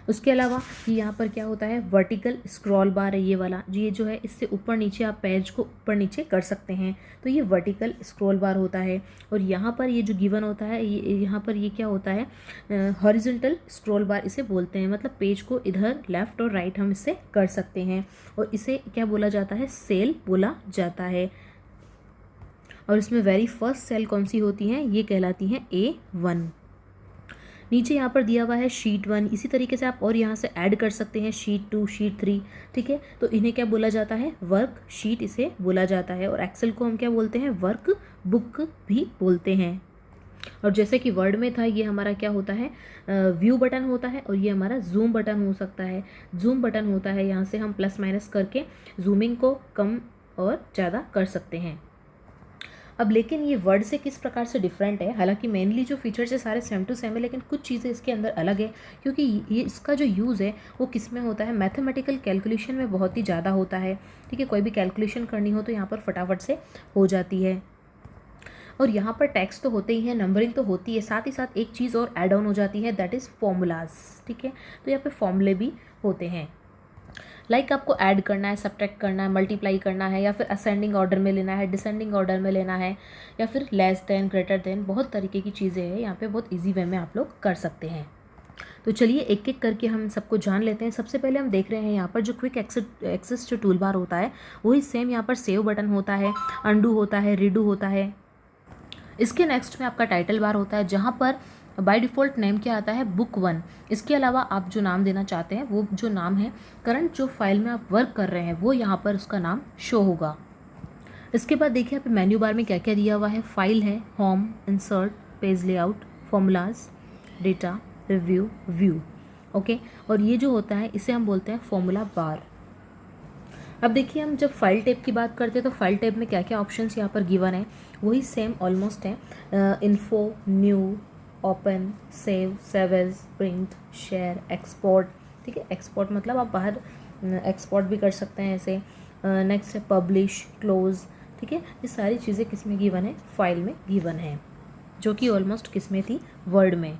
उसके अलावा ये यहाँ पर क्या होता है, वर्टिकल स्क्रॉल बार है ये वाला, ये जो है इससे ऊपर नीचे आप पेज को ऊपर नीचे कर सकते हैं, तो ये वर्टिकल स्क्रॉल बार होता है। और यहाँ पर ये जो गिवन होता है, ये यहाँ पर ये क्या होता है, हॉरिजॉन्टल स्क्रॉल बार इसे बोलते हैं। मतलब पेज को इधर लेफ़्ट और राइट हम इससे कर सकते हैं, और इसे क्या बोला जाता है, सेल बोला जाता है। और इसमें वेरी फर्स्ट सेल कौन सी होती हैं, ये कहलाती हैं A1। नीचे यहाँ पर दिया हुआ है शीट 1, इसी तरीके से आप और यहाँ से ऐड कर सकते हैं शीट 2, शीट 3। ठीक है, तो इन्हें क्या बोला जाता है, वर्क शीट इसे बोला जाता है। और एक्सेल को हम क्या बोलते हैं, वर्क बुक भी बोलते हैं। और जैसे कि वर्ड में था, ये हमारा क्या होता है, व्यू बटन होता है, और ये हमारा जूम बटन हो सकता है। जूम बटन होता है, यहाँ से हम प्लस माइनस करके जूमिंग को कम और ज़्यादा कर सकते हैं। अब लेकिन ये वर्ड से किस प्रकार से डिफरेंट है, हालांकि मेनली जो फीचर्स है सारे सेम टू सेम है, लेकिन कुछ चीज़ें इसके अंदर अलग है। क्योंकि ये इसका जो यूज़ है वो किस में होता है, मैथमेटिकल कैलकुलेशन में बहुत ही ज़्यादा होता है। ठीक है, कोई भी कैलकुलेशन करनी हो तो यहाँ पर फटाफट से हो जाती है। और यहाँ पर टैक्स तो होते ही हैं, नंबरिंग तो होती है, साथ ही साथ एक चीज़ और ऐड ऑन हो जाती है, दैट इज़ फॉर्मूलाज। ठीक है, तो यहाँ पे फॉर्मूले भी होते हैं। लाइक आपको ऐड करना है, सब्ट्रैक्ट करना है, मल्टीप्लाई करना है, या फिर असेंडिंग ऑर्डर में लेना है, डिसेंडिंग ऑर्डर में लेना है, या फिर लेस देन, ग्रेटर देन, बहुत तरीके की चीज़ें हैं यहाँ पे, बहुत ईजी वे में आप लोग कर सकते हैं। तो चलिए एक एक करके हम सबको जान लेते हैं। सबसे पहले हम देख रहे हैं यहाँ पर जो क्विक एक्सेस जो टूल बार होता है वही सेम यहाँ पर सेव बटन होता है, अंडू होता है, रीडू होता है। इसके नेक्स्ट में आपका टाइटल बार होता है, जहाँ पर बाय डिफ़ॉल्ट नेम क्या आता है, बुक 1। इसके अलावा आप जो नाम देना चाहते हैं वो जो नाम है, करंट जो फाइल में आप वर्क कर रहे हैं वो यहाँ पर उसका नाम शो होगा। इसके बाद देखिए यहाँ पे मेन्यू बार में क्या क्या दिया हुआ है, फाइल है, home, insert, page layout, formulas, data, review, view. Okay, और ये जो होता है इसे हम बोलते हैं फॉर्मूला बार। अब देखिए हम जब फाइल टैब की बात करते हैं तो फाइल टैब में क्या क्या ऑप्शंस यहाँ पर गिवन है वही सेम ऑलमोस्ट है, info, new, open, save, save as, print, share, export. ठीक है, एक्सपोर्ट मतलब आप बाहर एक्सपोर्ट भी कर सकते हैं ऐसे। नेक्स्ट है पब्लिश, क्लोज। ठीक है, ये सारी चीज़ें किस में गिवन है, फाइल में गिवन है, जो कि ऑलमोस्ट किस में थी, वर्ड में।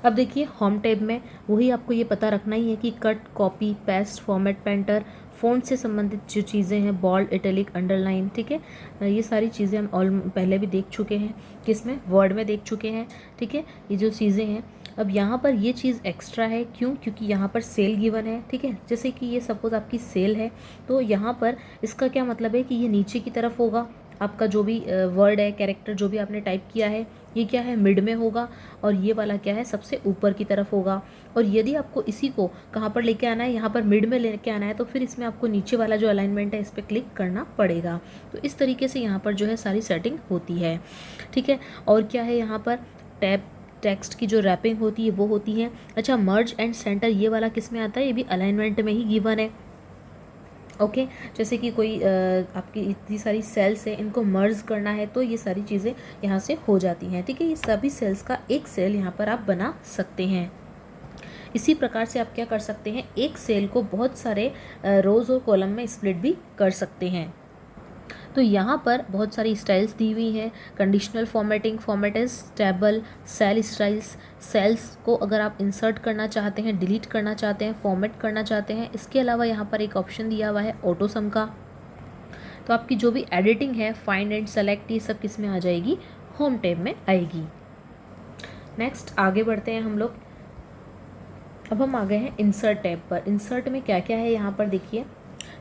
अब देखिए होम टैब में वही आपको ये पता रखना ही है कि cut, copy, paste, format, painter, font से संबंधित जो चीज़ें हैं, बोल्ड, इटैलिक, अंडरलाइन। ठीक है, ये सारी चीज़ें हम पहले भी देख चुके हैं, किसमें, वर्ड में देख चुके हैं। ठीक है, ये जो चीज़ें हैं, अब यहाँ पर ये चीज़ एक्स्ट्रा है, क्यों, क्योंकि यहाँ पर सेल गिवन है। ठीक है, जैसे कि ये सपोज़ आपकी सेल है, तो यहाँ पर इसका क्या मतलब है कि ये नीचे की तरफ होगा, आपका जो भी वर्ड है, कैरेक्टर जो भी आपने टाइप किया है, ये क्या है, मिड में होगा, और ये वाला क्या है, सबसे ऊपर की तरफ होगा। और यदि आपको इसी को कहाँ पर लेके आना है, यहाँ पर मिड में लेके आना है, तो फिर इसमें आपको नीचे वाला जो अलाइनमेंट है इस पर क्लिक करना पड़ेगा। तो इस तरीके से यहाँ पर जो है सारी सेटिंग होती है। ठीक है, और क्या है यहाँ पर, टैब टेक्स्ट की जो रैपिंग होती है वो होती है। अच्छा, मर्ज एंड सेंटर ये वाला किस में आता है, ये भी अलाइनमेंट में ही गिवन है। ओके जैसे कि कोई आपकी इतनी सारी सेल्स है, इनको मर्ज करना है तो ये सारी चीज़ें यहाँ से हो जाती हैं। ठीक है, ये सभी सेल्स का एक सेल यहाँ पर आप बना सकते हैं। इसी प्रकार से आप क्या कर सकते हैं, एक सेल को बहुत सारे रोज़ और कॉलम में स्प्लिट भी कर सकते हैं। तो यहाँ पर बहुत सारी स्टाइल्स दी हुई हैं। Conditional formatting, format as table, cell styles, cells को अगर आप इंसर्ट करना चाहते हैं, डिलीट करना चाहते हैं, फॉर्मेट करना चाहते हैं। इसके अलावा यहाँ पर एक ऑप्शन दिया हुआ है ऑटो सम का। तो आपकी जो भी एडिटिंग है, फाइंड एंड सेलेक्ट, ये सब किस में आ जाएगी, होम टैब में आएगी। नेक्स्ट आगे बढ़ते हैं हम लोग। अब हम आ गए हैं इंसर्ट टैब पर। इंसर्ट में क्या क्या है यहाँ पर देखिए,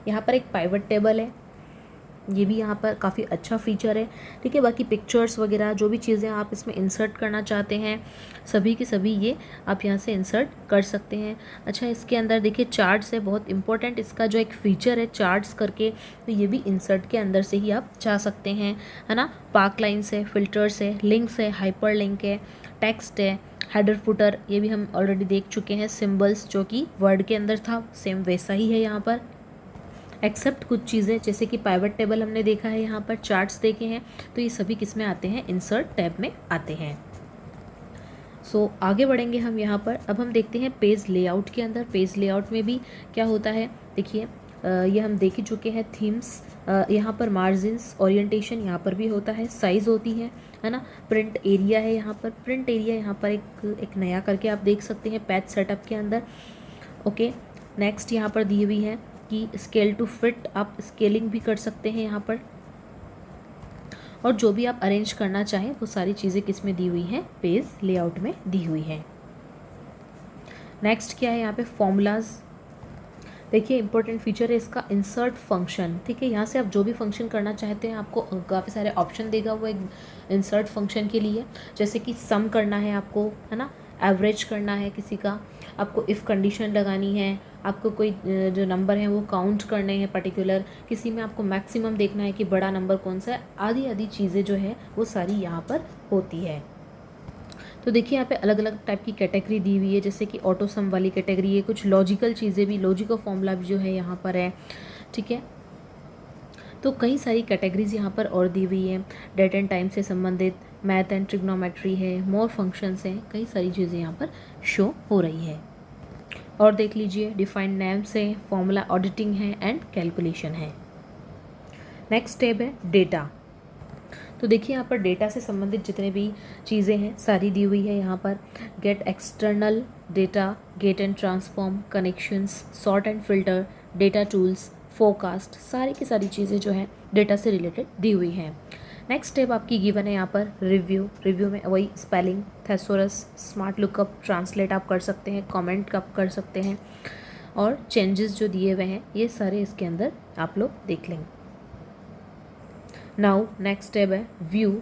यहाँ पर एक पाइवट टेबल है, ये भी यहाँ पर काफ़ी अच्छा फीचर है। ठीक है, बाकी पिक्चर्स वगैरह जो भी चीज़ें आप इसमें इंसर्ट करना चाहते हैं, सभी के सभी ये आप यहाँ से इंसर्ट कर सकते हैं। अच्छा, इसके अंदर देखिए चार्ट्स है, बहुत इंपॉर्टेंट इसका जो एक फीचर है चार्ट्स करके, तो ये भी इंसर्ट के अंदर से ही आप जा सकते हैं, है ना। पार्क लाइन्स है, फिल्टर्स है, लिंक्स है, हाइपर लिंक है, टेक्स्ट है, हेडर फुटर, ये भी हम ऑलरेडी देख चुके हैं। सिम्बल्स जो कि वर्ड के अंदर था, सेम वैसा ही है यहाँ पर, एक्सेप्ट कुछ चीज़ें जैसे कि पाइवट टेबल हमने देखा है, यहाँ पर चार्ट्स देखे हैं, तो ये सभी किस में आते हैं, इंसर्ट टैब में आते हैं। सो आगे बढ़ेंगे हम यहाँ पर। अब हम देखते हैं पेज लेआउट के अंदर। पेज लेआउट में भी क्या होता है देखिए, ये हम देख ही चुके हैं। थीम्स, यहाँ पर मार्जिन्स, ओरिएंटेशन यहाँ पर भी होता है, साइज़ होती है ना। प्रिंट एरिया है यहाँ पर, प्रिंट एरिया यहाँ पर एक नया करके आप देख सकते हैं पेज सेटअप के अंदर। ओके, नेक्स्ट यहाँ पर दी हुई है कि स्केल टू फिट, आप स्केलिंग भी कर सकते हैं यहाँ पर, और जो भी आप अरेंज करना चाहें वो सारी चीज़ें किस में दी हुई हैं, पेज लेआउट में दी हुई हैं। नेक्स्ट क्या है यहाँ पे, फॉर्मूलाज। देखिए इंपॉर्टेंट फीचर है इसका, इंसर्ट फंक्शन। ठीक है, यहाँ से आप जो भी फंक्शन करना चाहते हैं, आपको काफ़ी सारे ऑप्शन देगा वो एक इंसर्ट फंक्शन के लिए। जैसे कि सम करना है आपको, है ना, एवरेज करना है किसी का, आपको इफ़ कंडीशन लगानी है, आपको कोई जो नंबर है वो काउंट करने हैं पर्टिकुलर, किसी में आपको मैक्सिमम देखना है कि बड़ा नंबर कौन सा है, आदि आदि चीज़ें जो है वो सारी यहाँ पर होती है। तो देखिए यहाँ पे अलग अलग टाइप की कैटेगरी दी हुई है, जैसे कि ऑटो सम वाली कैटेगरी है, कुछ लॉजिकल चीज़ें भी, लॉजिकल फॉर्मूला भी जो है यहाँ पर है। ठीक है, तो कई सारी कैटेगरीज यहाँ पर और दी हुई है। डेट एंड टाइम से संबंधित, मैथ एंड ट्रिग्नोमेट्री है, मोर फंक्शंस हैं, कई सारी चीज़ें यहाँ पर शो हो रही है। और देख लीजिए डिफाइंड नेम्स है, फॉर्मूला ऑडिटिंग है एंड कैलकुलेशन है। नेक्स्ट टैब है डेटा। तो देखिए यहाँ पर डेटा से संबंधित जितने भी चीज़ें हैं सारी दी हुई है यहाँ पर। Get external data, get and transform, connections, sort and filter, data tools, forecast, सारी की सारी चीज़ें जो हैं डेटा से रिलेटेड दी हुई हैं। नेक्स्ट स्टेप आपकी गिवन है यहाँ पर रिव्यू। रिव्यू में वही spelling, thesaurus, smart lookup, translate आप कर सकते हैं, कमेंट आप कर सकते हैं, और चेंजेस जो दिए हुए हैं ये सारे इसके अंदर आप लोग देख लेंगे। नाउ नेक्स्ट स्टेप है व्यू।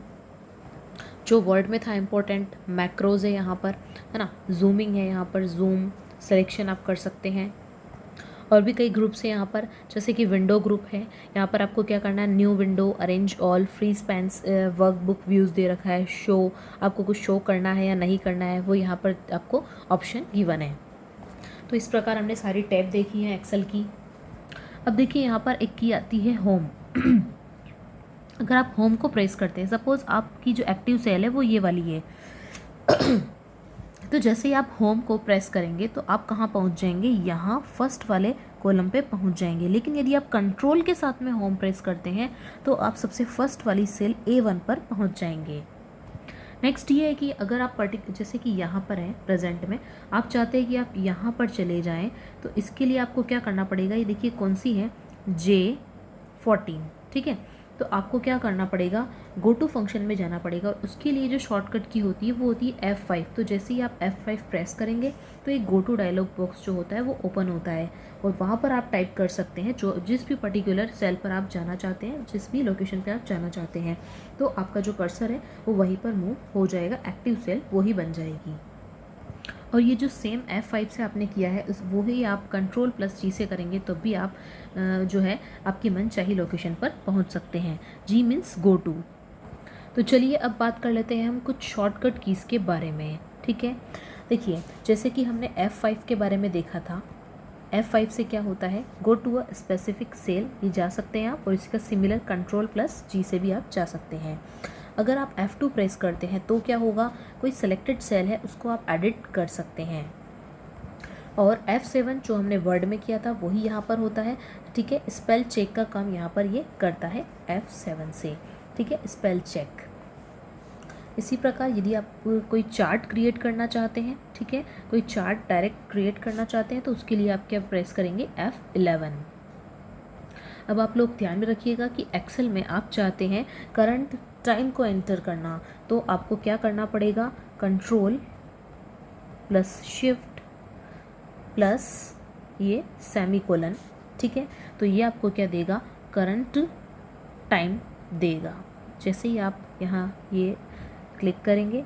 जो वर्ड में था इम्पोर्टेंट, मैक्रोज है यहाँ पर, है ना, जूमिंग है यहाँ पर, जूम, सिलेक्शन आप कर सकते हैं। और भी कई ग्रुप्स हैं यहाँ पर, जैसे कि विंडो ग्रुप है, यहाँ पर आपको क्या करना है, new window, arrange all, freeze panes, workbook views दे रखा है, शो, आपको कुछ शो करना है या नहीं करना है वो यहाँ पर आपको ऑप्शन गिवन है। तो इस प्रकार हमने सारी टैब देखी है एक्सेल की। अब देखिए यहाँ पर एक की आती है होम। अगर आप होम को प्रेस करते हैं, सपोज़ आपकी जो एक्टिव सेल है वो ये वाली है, तो जैसे ही आप होम को प्रेस करेंगे तो आप कहाँ पहुँच जाएंगे, यहाँ फर्स्ट वाले कॉलम पे पहुँच जाएंगे। लेकिन यदि आप कंट्रोल के साथ में होम प्रेस करते हैं तो आप सबसे फर्स्ट वाली सेल A1 पर पहुँच जाएंगे। नेक्स्ट ये है कि अगर आप जैसे कि यहाँ पर है प्रेजेंट में, आप चाहते हैं कि आप यहाँ पर चले जाएँ, तो इसके लिए आपको क्या करना पड़ेगा, ये देखिए कौन सी है, J14। ठीक है, तो आपको क्या करना पड़ेगा, गो टू फंक्शन में जाना पड़ेगा, और उसके लिए जो शॉर्टकट की होती है वो होती है F5। तो जैसे ही आप F5 प्रेस करेंगे तो एक गो टू डायलॉग बॉक्स जो होता है वो ओपन होता है, और वहाँ पर आप टाइप कर सकते हैं जो जिस भी पर्टिकुलर सेल पर आप जाना चाहते हैं, जिस भी लोकेशन पर आप जाना चाहते हैं, तो आपका जो कर्सर है वो वहीं पर मूव हो जाएगा, एक्टिव सेल वही बन जाएगी। और ये जो सेम F5 से आपने किया है वो ही आप Ctrl+G से करेंगे तो भी आप जो है आपकी मनचाही लोकेशन पर पहुंच सकते हैं। G means go to. तो चलिए अब बात कर लेते हैं हम कुछ शॉर्टकट कीज़ के बारे में। ठीक है, देखिए जैसे कि हमने F5 के बारे में देखा था, F5 से क्या होता है, go to a specific cell, ये जा सकते हैं आप, और इसका सिमिलर Ctrl+G से भी आप जा सकते हैं। अगर आप F2 प्रेस करते हैं तो क्या होगा, कोई सेलेक्टेड सेल है उसको आप एडिट कर सकते हैं। और F7 जो हमने वर्ड में किया था वही यहाँ पर होता है, ठीक है। स्पेल चेक का काम यहाँ पर ये करता है F7 से, ठीक है, स्पेल चेक। इसी प्रकार यदि आप कोई चार्ट क्रिएट करना चाहते हैं, ठीक है, कोई चार्ट डायरेक्ट क्रिएट करना चाहते हैं तो उसके लिए आप क्या प्रेस करेंगे, F11। अब आप लोग ध्यान में रखिएगा कि एक्सेल में आप चाहते हैं करंट टाइम को एंटर करना, तो आपको क्या करना पड़ेगा, Ctrl+Shift+ ये सेमीकोलन, ठीक है। तो ये आपको क्या देगा, करंट टाइम देगा। जैसे ही आप यहाँ ये क्लिक करेंगे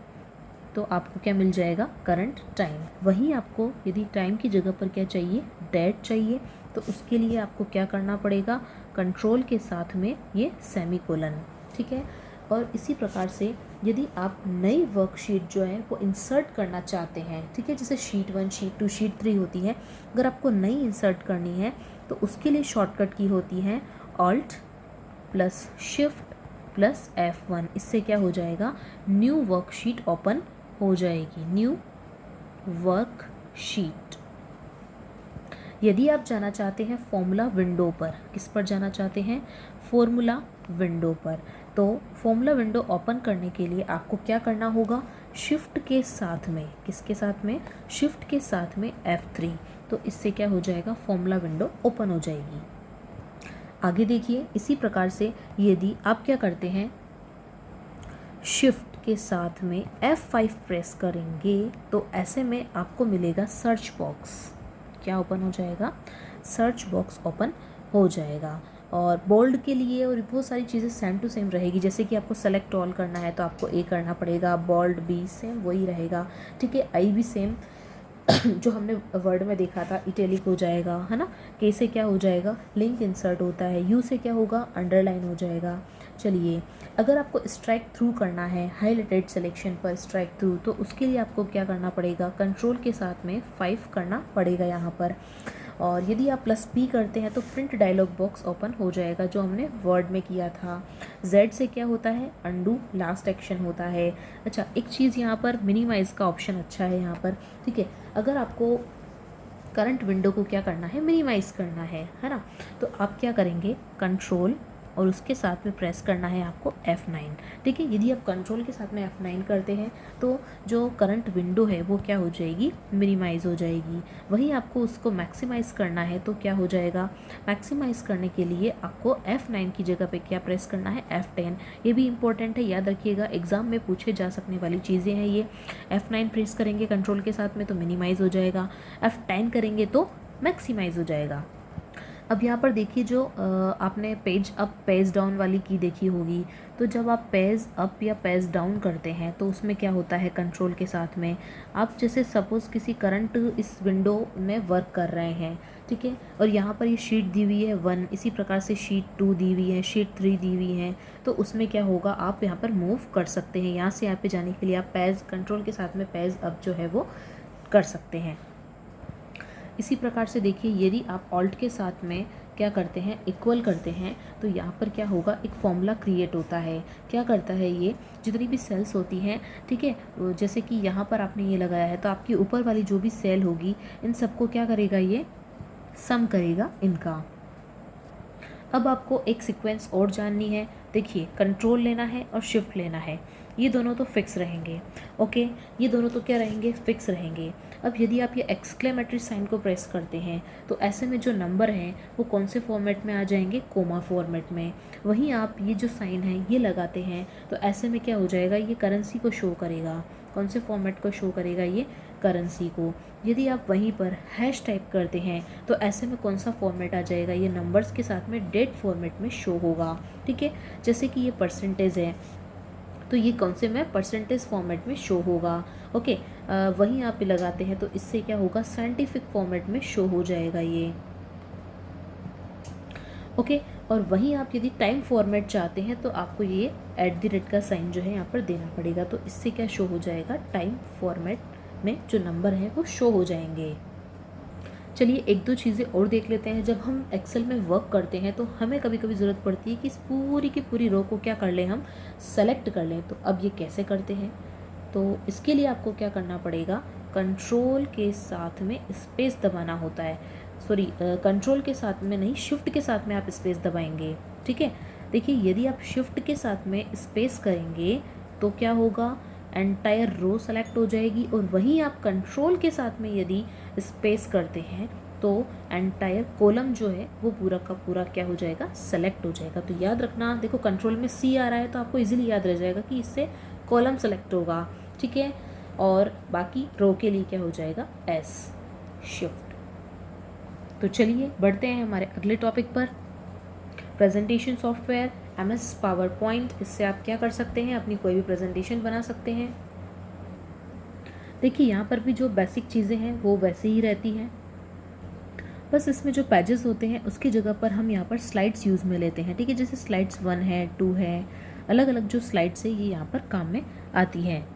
तो आपको क्या मिल जाएगा, करंट टाइम। वहीं आपको यदि टाइम की जगह पर क्या चाहिए, डेट चाहिए, तो उसके लिए आपको क्या करना पड़ेगा, कंट्रोल के साथ में ये सेमीकोलन, ठीक है। और इसी प्रकार से यदि आप नई वर्कशीट जो है वो इंसर्ट करना चाहते हैं, ठीक है, जैसे शीट 1, शीट 2, शीट 3 होती है, अगर आपको नई इंसर्ट करनी है तो उसके लिए शॉर्टकट की होती है Alt+Shift+F1। इससे क्या हो जाएगा, न्यू वर्कशीट ओपन हो जाएगी, न्यू वर्कशीट। यदि आप जाना चाहते हैं फॉर्मूला विंडो पर, किस पर जाना चाहते हैं, फॉर्मूला विंडो पर, तो फॉर्मूला विंडो ओपन करने के लिए आपको क्या करना होगा, शिफ्ट के साथ में, किसके साथ में, शिफ्ट के साथ में F3। तो इससे क्या हो जाएगा, फॉर्मूला विंडो ओपन हो जाएगी। आगे देखिए, इसी प्रकार से यदि आप क्या करते हैं, शिफ्ट के साथ में F5 प्रेस करेंगे तो ऐसे में आपको मिलेगा सर्च बॉक्स, क्या ओपन हो जाएगा, सर्च बॉक्स ओपन हो जाएगा। और बोल्ड के लिए और बहुत सारी चीज़ें सेम टू सेम रहेगी, जैसे कि आपको सेलेक्ट ऑल करना है तो आपको A करना पड़ेगा, बोल्ड B सेम वही रहेगा, ठीक है। I भी सेम जो हमने वर्ड में देखा था, इटैलिक हो जाएगा, है ना। K से क्या हो जाएगा, लिंक इंसर्ट होता है। U से क्या होगा, अंडरलाइन हो जाएगा। चलिए, अगर आपको स्ट्राइक थ्रू करना है हाईलाइटेड सिलेक्शन पर स्ट्राइक थ्रू, तो उसके लिए आपको क्या करना पड़ेगा, कंट्रोल के साथ में 5 करना पड़ेगा यहाँ पर। और यदि आप +P करते हैं तो प्रिंट डायलॉग बॉक्स ओपन हो जाएगा, जो हमने वर्ड में किया था। Z से क्या होता है, अंडू लास्ट एक्शन होता है। अच्छा, एक चीज़ यहाँ पर मिनिमाइज़ का ऑप्शन अच्छा है यहाँ पर, ठीक है। अगर आपको करंट विंडो को क्या करना है, मिनिमाइज़ करना है ना, तो आप क्या करेंगे, कंट्रोल और उसके साथ में प्रेस करना है आपको F9, ठीक है। यदि आप कंट्रोल के साथ में F9 करते हैं तो जो करंट विंडो है वो क्या हो जाएगी, मिनिमाइज़ हो जाएगी। वहीं आपको उसको मैक्सिमाइज़ करना है तो क्या हो जाएगा, मैक्सिमाइज़ करने के लिए आपको F9 की जगह पे क्या प्रेस करना है, F10। ये भी इंपॉर्टेंट है, याद रखिएगा, एग्ज़ाम में पूछे जा सकने वाली चीज़ें हैं ये। F9 प्रेस करेंगे कंट्रोल के साथ में तो मिनिमाइज़ हो जाएगा, F10 करेंगे तो मैक्सिमाइज़ हो जाएगा। अब यहाँ पर देखिए, जो आपने पेज अप पेज डाउन वाली की देखी होगी, तो जब आप पेज अप या पेज डाउन करते हैं तो उसमें क्या होता है, कंट्रोल के साथ में आप जैसे सपोज़ किसी करंट इस विंडो में वर्क कर रहे हैं, ठीक है, और यहाँ पर ये शीट दी हुई है 1, इसी प्रकार से शीट 2 दी हुई है, शीट 3 दी हुई है, तो उसमें क्या होगा, आप यहाँ पर मूव कर सकते हैं। यहाँ से यहाँ पे जाने के लिए आप पेज कंट्रोल के साथ में पेज अप जो है वो कर सकते हैं। इसी प्रकार से देखिए, यदि आप ऑल्ट के साथ में क्या करते हैं, इक्वल करते हैं, तो यहाँ पर क्या होगा, एक फॉर्मूला क्रिएट होता है। क्या करता है ये, जितनी भी सेल्स होती हैं, ठीक है, जैसे कि यहाँ पर आपने ये लगाया है तो आपकी ऊपर वाली जो भी सेल होगी इन सबको क्या करेगा, ये सम करेगा इनका। अब आपको एक सीक्वेंस और जाननी है, देखिए, कंट्रोल लेना है और शिफ्ट लेना है, ये दोनों तो फिक्स रहेंगे, ओके, ये दोनों तो क्या रहेंगे, फिक्स रहेंगे। अब यदि आप ये एक्सक्लेमेटरी साइन को प्रेस करते हैं तो ऐसे में जो नंबर हैं वो कौन से फॉर्मेट में आ जाएंगे, कोमा फॉर्मेट में। वहीं आप ये जो साइन है ये लगाते हैं तो ऐसे में क्या हो जाएगा, ये करेंसी को शो करेगा, कौन से फॉर्मेट को शो करेगा, ये करेंसी को। यदि आप वहीं पर हैश टाइप करते हैं तो ऐसे में कौन सा फॉर्मेट आ जाएगा, ये नंबर्स के साथ में डेट फॉर्मेट में शो होगा, ठीक है। जैसे कि ये परसेंटेज है तो ये कौन से में परसेंटेज फॉर्मेट में शो होगा, ओके। वहीं आप लगाते हैं तो इससे क्या होगा, साइंटिफिक फॉर्मेट में शो हो जाएगा ये, ओके। और वहीं आप यदि टाइम फॉर्मेट चाहते हैं तो आपको ये @ का साइन जो है यहाँ पर देना पड़ेगा, तो इससे क्या शो हो जाएगा, टाइम फॉर्मेट में जो नंबर हैं वो शो हो जाएंगे। चलिए एक दो चीज़ें और देख लेते हैं। जब हम एक्सेल में वर्क करते हैं तो हमें कभी कभी ज़रूरत पड़ती है कि इस पूरी की पूरी रो को क्या कर लें, हम सेलेक्ट कर लें। तो अब ये कैसे करते हैं? तो इसके लिए आपको क्या करना पड़ेगा, कंट्रोल के साथ में स्पेस दबाना होता है। सॉरी, कंट्रोल के साथ में नहीं, शिफ्ट के साथ में आप स्पेस दबाएंगे। ठीक है, देखिए यदि आप शिफ्ट के साथ में स्पेस करेंगे तो क्या होगा, एंटायर रो सेलेक्ट हो जाएगी। और वहीं आप कंट्रोल के साथ में यदि स्पेस करते हैं तो एंटायर कॉलम जो है वो पूरा का पूरा क्या हो जाएगा, सेलेक्ट हो जाएगा। तो याद रखना, देखो कंट्रोल में सी आ रहा है तो आपको इजीली याद रह जाएगा कि इससे कॉलम सेलेक्ट होगा। ठीक है, और बाकी रो के लिए क्या हो जाएगा, एस, शिफ्ट। तो चलिए बढ़ते हैं हमारे अगले टॉपिक पर, presentation software MS power point. इससे आप क्या कर सकते हैं, अपनी कोई भी प्रेजेंटेशन बना सकते हैं। देखिए यहाँ पर भी जो बेसिक चीज़ें हैं वो वैसे ही रहती हैं, बस इसमें जो पेजेस होते हैं उसकी जगह पर हम यहाँ पर स्लाइड्स यूज़ में लेते हैं। ठीक है, जैसे स्लाइड्स 1 है, 2 है, अलग अलग जो स्लाइड्स है ये यहाँ पर काम में आती हैं।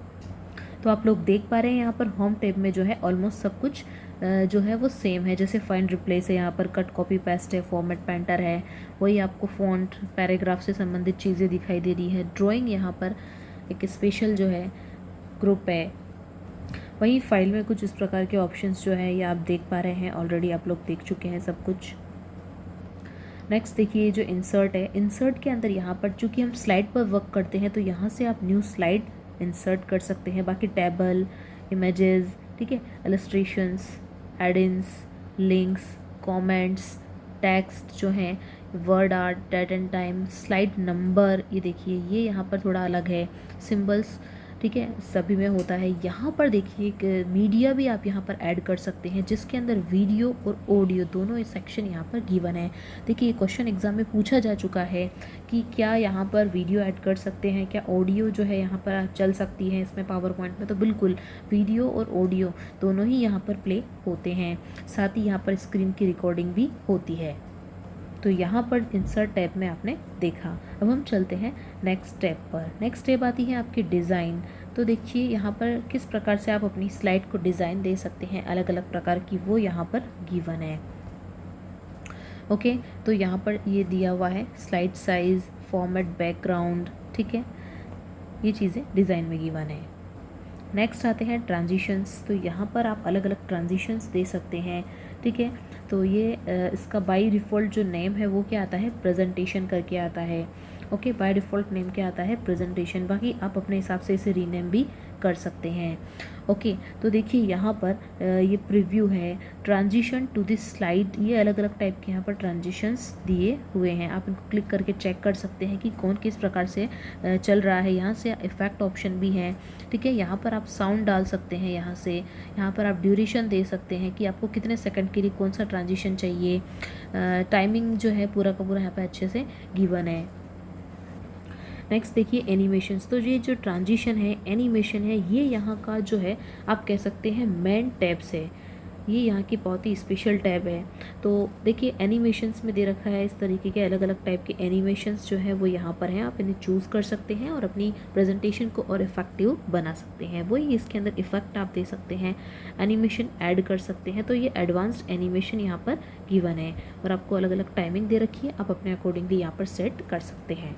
तो आप लोग देख पा रहे हैं यहाँ पर होम टैब में जो है ऑलमोस्ट सब कुछ जो है वो सेम है। जैसे फाइंड रिप्लेस है, यहाँ पर कट कॉपी पेस्ट है, फॉर्मेट पेंटर है, वही आपको फ़ॉन्ट पैराग्राफ से संबंधित चीज़ें दिखाई दे रही है। ड्राइंग यहाँ पर एक स्पेशल जो है ग्रुप है। वहीं फाइल में कुछ इस प्रकार के ऑप्शंस जो है ये आप देख पा रहे हैं, ऑलरेडी आप लोग देख चुके हैं सब कुछ। नेक्स्ट देखिए जो इंसर्ट है, इंसर्ट के अंदर यहाँ पर चूँकि हम स्लाइड पर वर्क करते हैं तो यहाँ से आप न्यू स्लाइड इंसर्ट कर सकते हैं। बाकी टेबल, इमेजेस, ठीक है, illustrations, add-ins, links, comments, text जो हैं, word art, date and time, slide number, ये देखिए ये यहाँ पर थोड़ा अलग है, सिंबल्स, ठीक है, सभी में होता है। यहाँ पर देखिए एक मीडिया भी आप यहाँ पर ऐड कर सकते हैं, जिसके अंदर वीडियो और ऑडियो दोनों सेक्शन यहाँ पर गिवन है। देखिए क्वेश्चन एग्जाम में पूछा जा चुका है कि क्या यहाँ पर वीडियो ऐड कर सकते हैं, क्या ऑडियो जो है यहाँ पर चल सकती है इसमें पावर पॉइंट में। तो बिल्कुल वीडियो और ऑडियो दोनों ही यहाँ पर प्ले होते हैं, साथ ही यहाँ पर स्क्रीन की रिकॉर्डिंग भी होती है। तो यहाँ पर इंसर्ट टैब में आपने देखा। अब हम चलते हैं नेक्स्ट स्टेप पर। नेक्स्ट स्टेप आती है आपकी डिज़ाइन। तो देखिए यहाँ पर किस प्रकार से आप अपनी स्लाइड को डिज़ाइन दे सकते हैं, अलग अलग प्रकार की, वो यहाँ पर गिवन है। ओके, तो यहाँ पर ये दिया हुआ है स्लाइड साइज़, फॉर्मेट, बैकग्राउंड, ठीक है, ये चीज़ें डिज़ाइन में गिवन है। नेक्स्ट आते हैं ट्रांजिशंस। तो यहाँ पर आप अलग अलग ट्रांजिशंस दे सकते हैं। ठीक है, तो ये इसका बाय डिफ़ॉल्ट जो नेम है वो क्या आता है, प्रेजेंटेशन करके आता है। ओके, बाय डिफ़ॉल्ट नेम क्या आता है, प्रेजेंटेशन। बाकी आप अपने हिसाब से इसे रीनेम भी कर सकते हैं। ओके, तो देखिए यहाँ पर ये प्रीव्यू है, ट्रांजिशन टू दिस स्लाइड, ये अलग अलग टाइप के यहाँ पर ट्रांजिशंस दिए हुए हैं। आप इनको क्लिक करके चेक कर सकते हैं कि कौन किस प्रकार से चल रहा है। यहाँ से इफ़ेक्ट ऑप्शन भी है। ठीक है, यहाँ पर आप साउंड डाल सकते हैं, यहाँ पर आप ड्यूरेशन दे सकते हैं कि आपको कितने सेकंड के लिए कौन सा ट्रांजिशन चाहिए। टाइमिंग जो है पूरा का पूरा यहाँ पर अच्छे से गिवन है। नेक्स्ट देखिए एनिमेशंस। तो ये जो ट्रांजिशन है, एनिमेशन है, ये यहाँ का जो है आप कह सकते हैं मेन टैब से, ये यहाँ की बहुत ही स्पेशल टैब है। तो देखिए एनिमेशंस में दे रखा है इस तरीके के अलग अलग टाइप के एनिमेशंस जो है वो यहाँ पर हैं। आप इन्हें चूज़ कर सकते हैं और अपनी प्रेजेंटेशन को और इफेक्टिव बना सकते हैं। वही इसके अंदर इफेक्ट आप दे सकते हैं, एनिमेशन ऐड कर सकते हैं। तो ये एडवांस्ड एनिमेशन यहाँ पर गिवन है और आपको अलग अलग टाइमिंग दे रखी है, आप अपने अकॉर्डिंगली यहाँ पर सेट कर सकते हैं।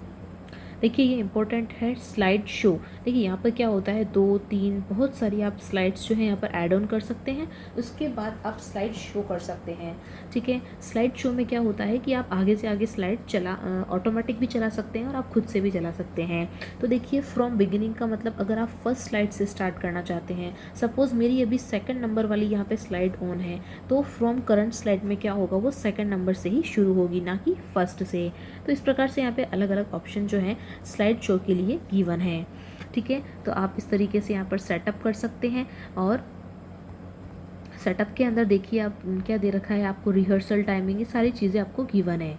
देखिए ये इंपॉर्टेंट है स्लाइड शो। देखिए यहाँ पर क्या होता है, 2, 3 बहुत सारी आप स्लाइड्स जो है यहाँ पर ऐड ऑन कर सकते हैं, उसके बाद आप स्लाइड शो कर सकते हैं। ठीक है, स्लाइड शो में क्या होता है कि आप आगे से आगे स्लाइड ऑटोमेटिक भी चला सकते हैं और आप खुद से भी चला सकते हैं। तो देखिए फ्रॉम बिगिनिंग का मतलब अगर आप फर्स्ट स्लाइड से स्टार्ट करना चाहते हैं, सपोज मेरी अभी सेकंड नंबर वाली यहाँ पे स्लाइड ऑन है, तो फ्रॉम करंट स्लाइड में क्या होगा, वो सेकंड नंबर से ही शुरू होगी, ना कि फर्स्ट से। तो इस प्रकार से यहाँ पे अलग अलग ऑप्शन जो है स्लाइड शो के लिए गिवन है। ठीक है, तो आप इस तरीके से यहाँ पर सेटअप कर सकते हैं। और सेटअप के अंदर देखिए आप क्या दे रखा है आपको, रिहर्सल टाइमिंग, ये सारी चीज़ें आपको गिवन है।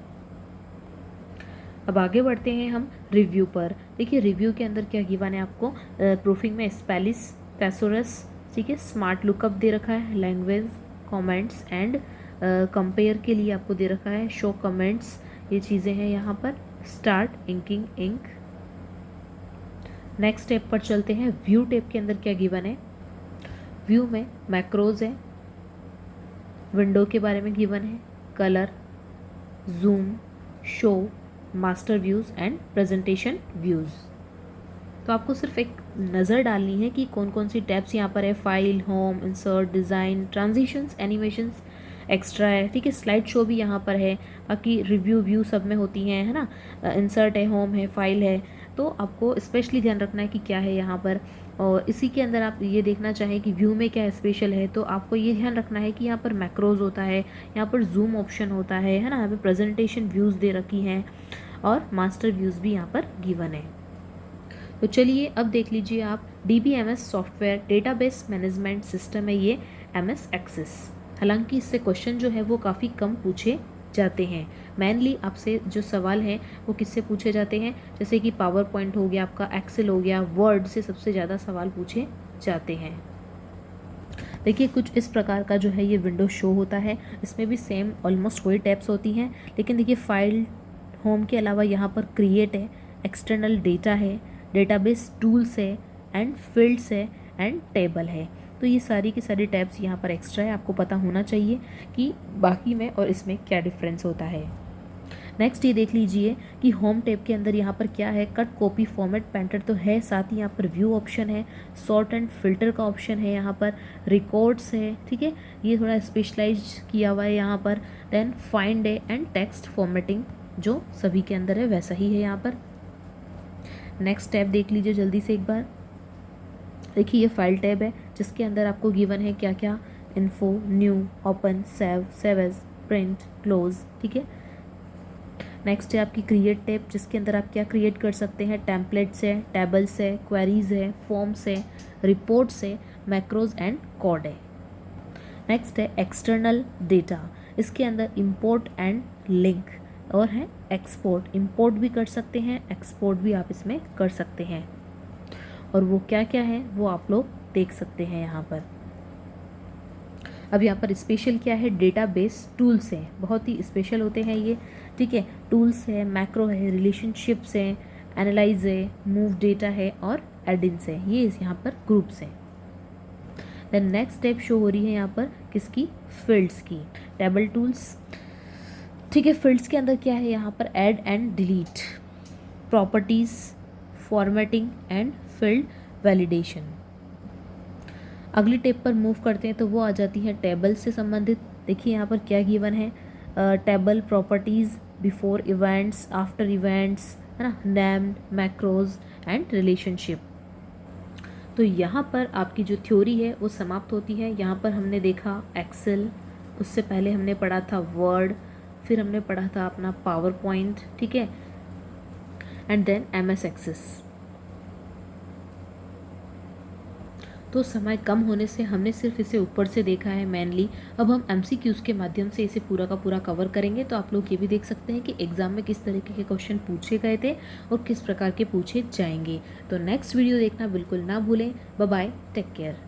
अब आगे बढ़ते हैं हम रिव्यू पर। देखिए रिव्यू के अंदर क्या गिवन है आपको, प्रूफिंग में स्पेलिस, थेसोरस, ठीक है, स्मार्ट लुकअप दे रखा है, लैंग्वेज, कमेंट्स एंड कंपेयर के लिए आपको दे रखा है, शो कमेंट्स, ये चीज़ें हैं यहाँ पर, start inking ink. Next step पर चलते हैं। व्यू टेप के अंदर क्या गिवन है, व्यू में मैक्रोज है, विंडो के बारे में गिवन है, colour, zoom, show, master views and presentation views. तो आपको सिर्फ एक नज़र डालनी है कि कौन कौन सी टैब्स यहाँ पर है। File, home, insert, design, transitions, animations, extra है, ठीक है। स्लाइड शो भी यहाँ पर है, बाकी रिव्यू व्यू सब में होती हैं, है ना। इंसर्ट है, होम है, फाइल है। तो आपको स्पेशली ध्यान रखना है कि क्या है यहाँ पर। और इसी के अंदर आप ये देखना चाहें कि व्यू में क्या स्पेशल है, तो आपको ये ध्यान रखना है कि यहाँ पर मैक्रोज होता है, यहाँ पर जूम ऑप्शन होता है ना। यहाँ पर प्रेजेंटेशन व्यूज़ दे रखी हैं और मास्टर व्यूज़ भी यहाँ पर गिवन है। तो चलिए अब देख लीजिए आप, DBMS software database management system है ये MS एक्सेस। हालांकि इससे क्वेश्चन जो है वो काफ़ी कम पूछे जाते हैं। मेनली आपसे जो सवाल हैं वो किससे पूछे जाते हैं, जैसे कि पावर पॉइंट हो गया, आपका एक्सेल हो गया, वर्ड से सबसे ज़्यादा सवाल पूछे जाते हैं। देखिए कुछ इस प्रकार का जो है ये विंडो शो होता है। इसमें भी सेम ऑलमोस्ट वही टैब्स होती हैं, लेकिन देखिए फाइल, होम के अलावा यहाँ पर क्रिएट है, एक्सटर्नल डेटा है, डेटाबेस टूल्स है, एंड फील्ड्स है, एंड टेबल है। तो ये सारी की सारी टैब्स यहाँ पर एक्स्ट्रा है। आपको पता होना चाहिए कि बाकी में और इसमें क्या डिफरेंस होता है। नेक्स्ट ये देख लीजिए कि होम टैब के अंदर यहाँ पर क्या है, कट, कॉपी, फॉर्मेट, पेंटर तो है, साथ ही यहाँ पर व्यू ऑप्शन है, सॉर्ट एंड फिल्टर का ऑप्शन है, यहाँ पर रिकॉर्ड्स है, ठीक है, ये थोड़ा स्पेशलाइज किया हुआ है यहाँ पर। देन फाइंड है एंड टेक्स्ट फॉर्मेटिंग जो सभी के अंदर है वैसा ही है यहाँ पर। नेक्स्ट टैब देख लीजिए जल्दी से एक बार। देखिए ये फाइल टैब है जिसके अंदर आपको गिवन है क्या क्या, info, new, open, save, save as, print, close, ठीक है। नेक्स्ट है आपकी क्रिएट टैब जिसके अंदर आप क्या क्रिएट कर सकते हैं, टेम्पलेट्स है, टेबल्स है, क्वेरीज है, फॉर्म्स है, रिपोर्ट्स है, मैक्रोज एंड कोड है। नेक्स्ट है एक्सटर्नल डेटा, इसके अंदर इंपोर्ट एंड लिंक और है एक्सपोर्ट। इंपोर्ट भी कर सकते हैं, एक्सपोर्ट भी आप इसमें कर सकते हैं। और वो क्या क्या है वो आप लोग देख सकते हैं यहाँ पर। अब यहाँ पर स्पेशल क्या है, डेटाबेस टूल्स हैं, बहुत ही स्पेशल होते हैं ये, ठीक है। टूल्स है, मैक्रो है, रिलेशनशिप्स है, एनालाइज है, मूव डेटा है और एडिंस है, ये यहाँ पर ग्रुप्स हैं। देन नेक्स्ट स्टेप शो हो रही है यहाँ पर किसकी, फील्ड्स की, टेबल टूल्स, ठीक है। फील्ड्स के अंदर क्या है यहाँ पर, add and delete, properties, formatting and field validation. अगली टेब पर मूव करते हैं तो वो आ जाती है टेबल से संबंधित। देखिए यहाँ पर क्या गिवन है, table properties, before events, after events, है ना, नेम्ड, मैक्रोज एंड रिलेशनशिप। तो यहाँ पर आपकी जो थ्योरी है वो समाप्त होती है। यहाँ पर हमने देखा एक्सेल, उससे पहले हमने पढ़ा था वर्ड, फिर हमने पढ़ा था अपना पावर पॉइंट, ठीक है, एंड देन MS एक्सेस। तो समय कम होने से हमने सिर्फ इसे ऊपर से देखा है मेनली। अब हम MCQs के माध्यम से इसे पूरा का पूरा कवर करेंगे। तो आप लोग ये भी देख सकते हैं कि एग्जाम में किस तरीके के क्वेश्चन पूछे गए थे और किस प्रकार के पूछे जाएंगे। तो नेक्स्ट वीडियो देखना बिल्कुल ना भूलें। Bye bye, take care.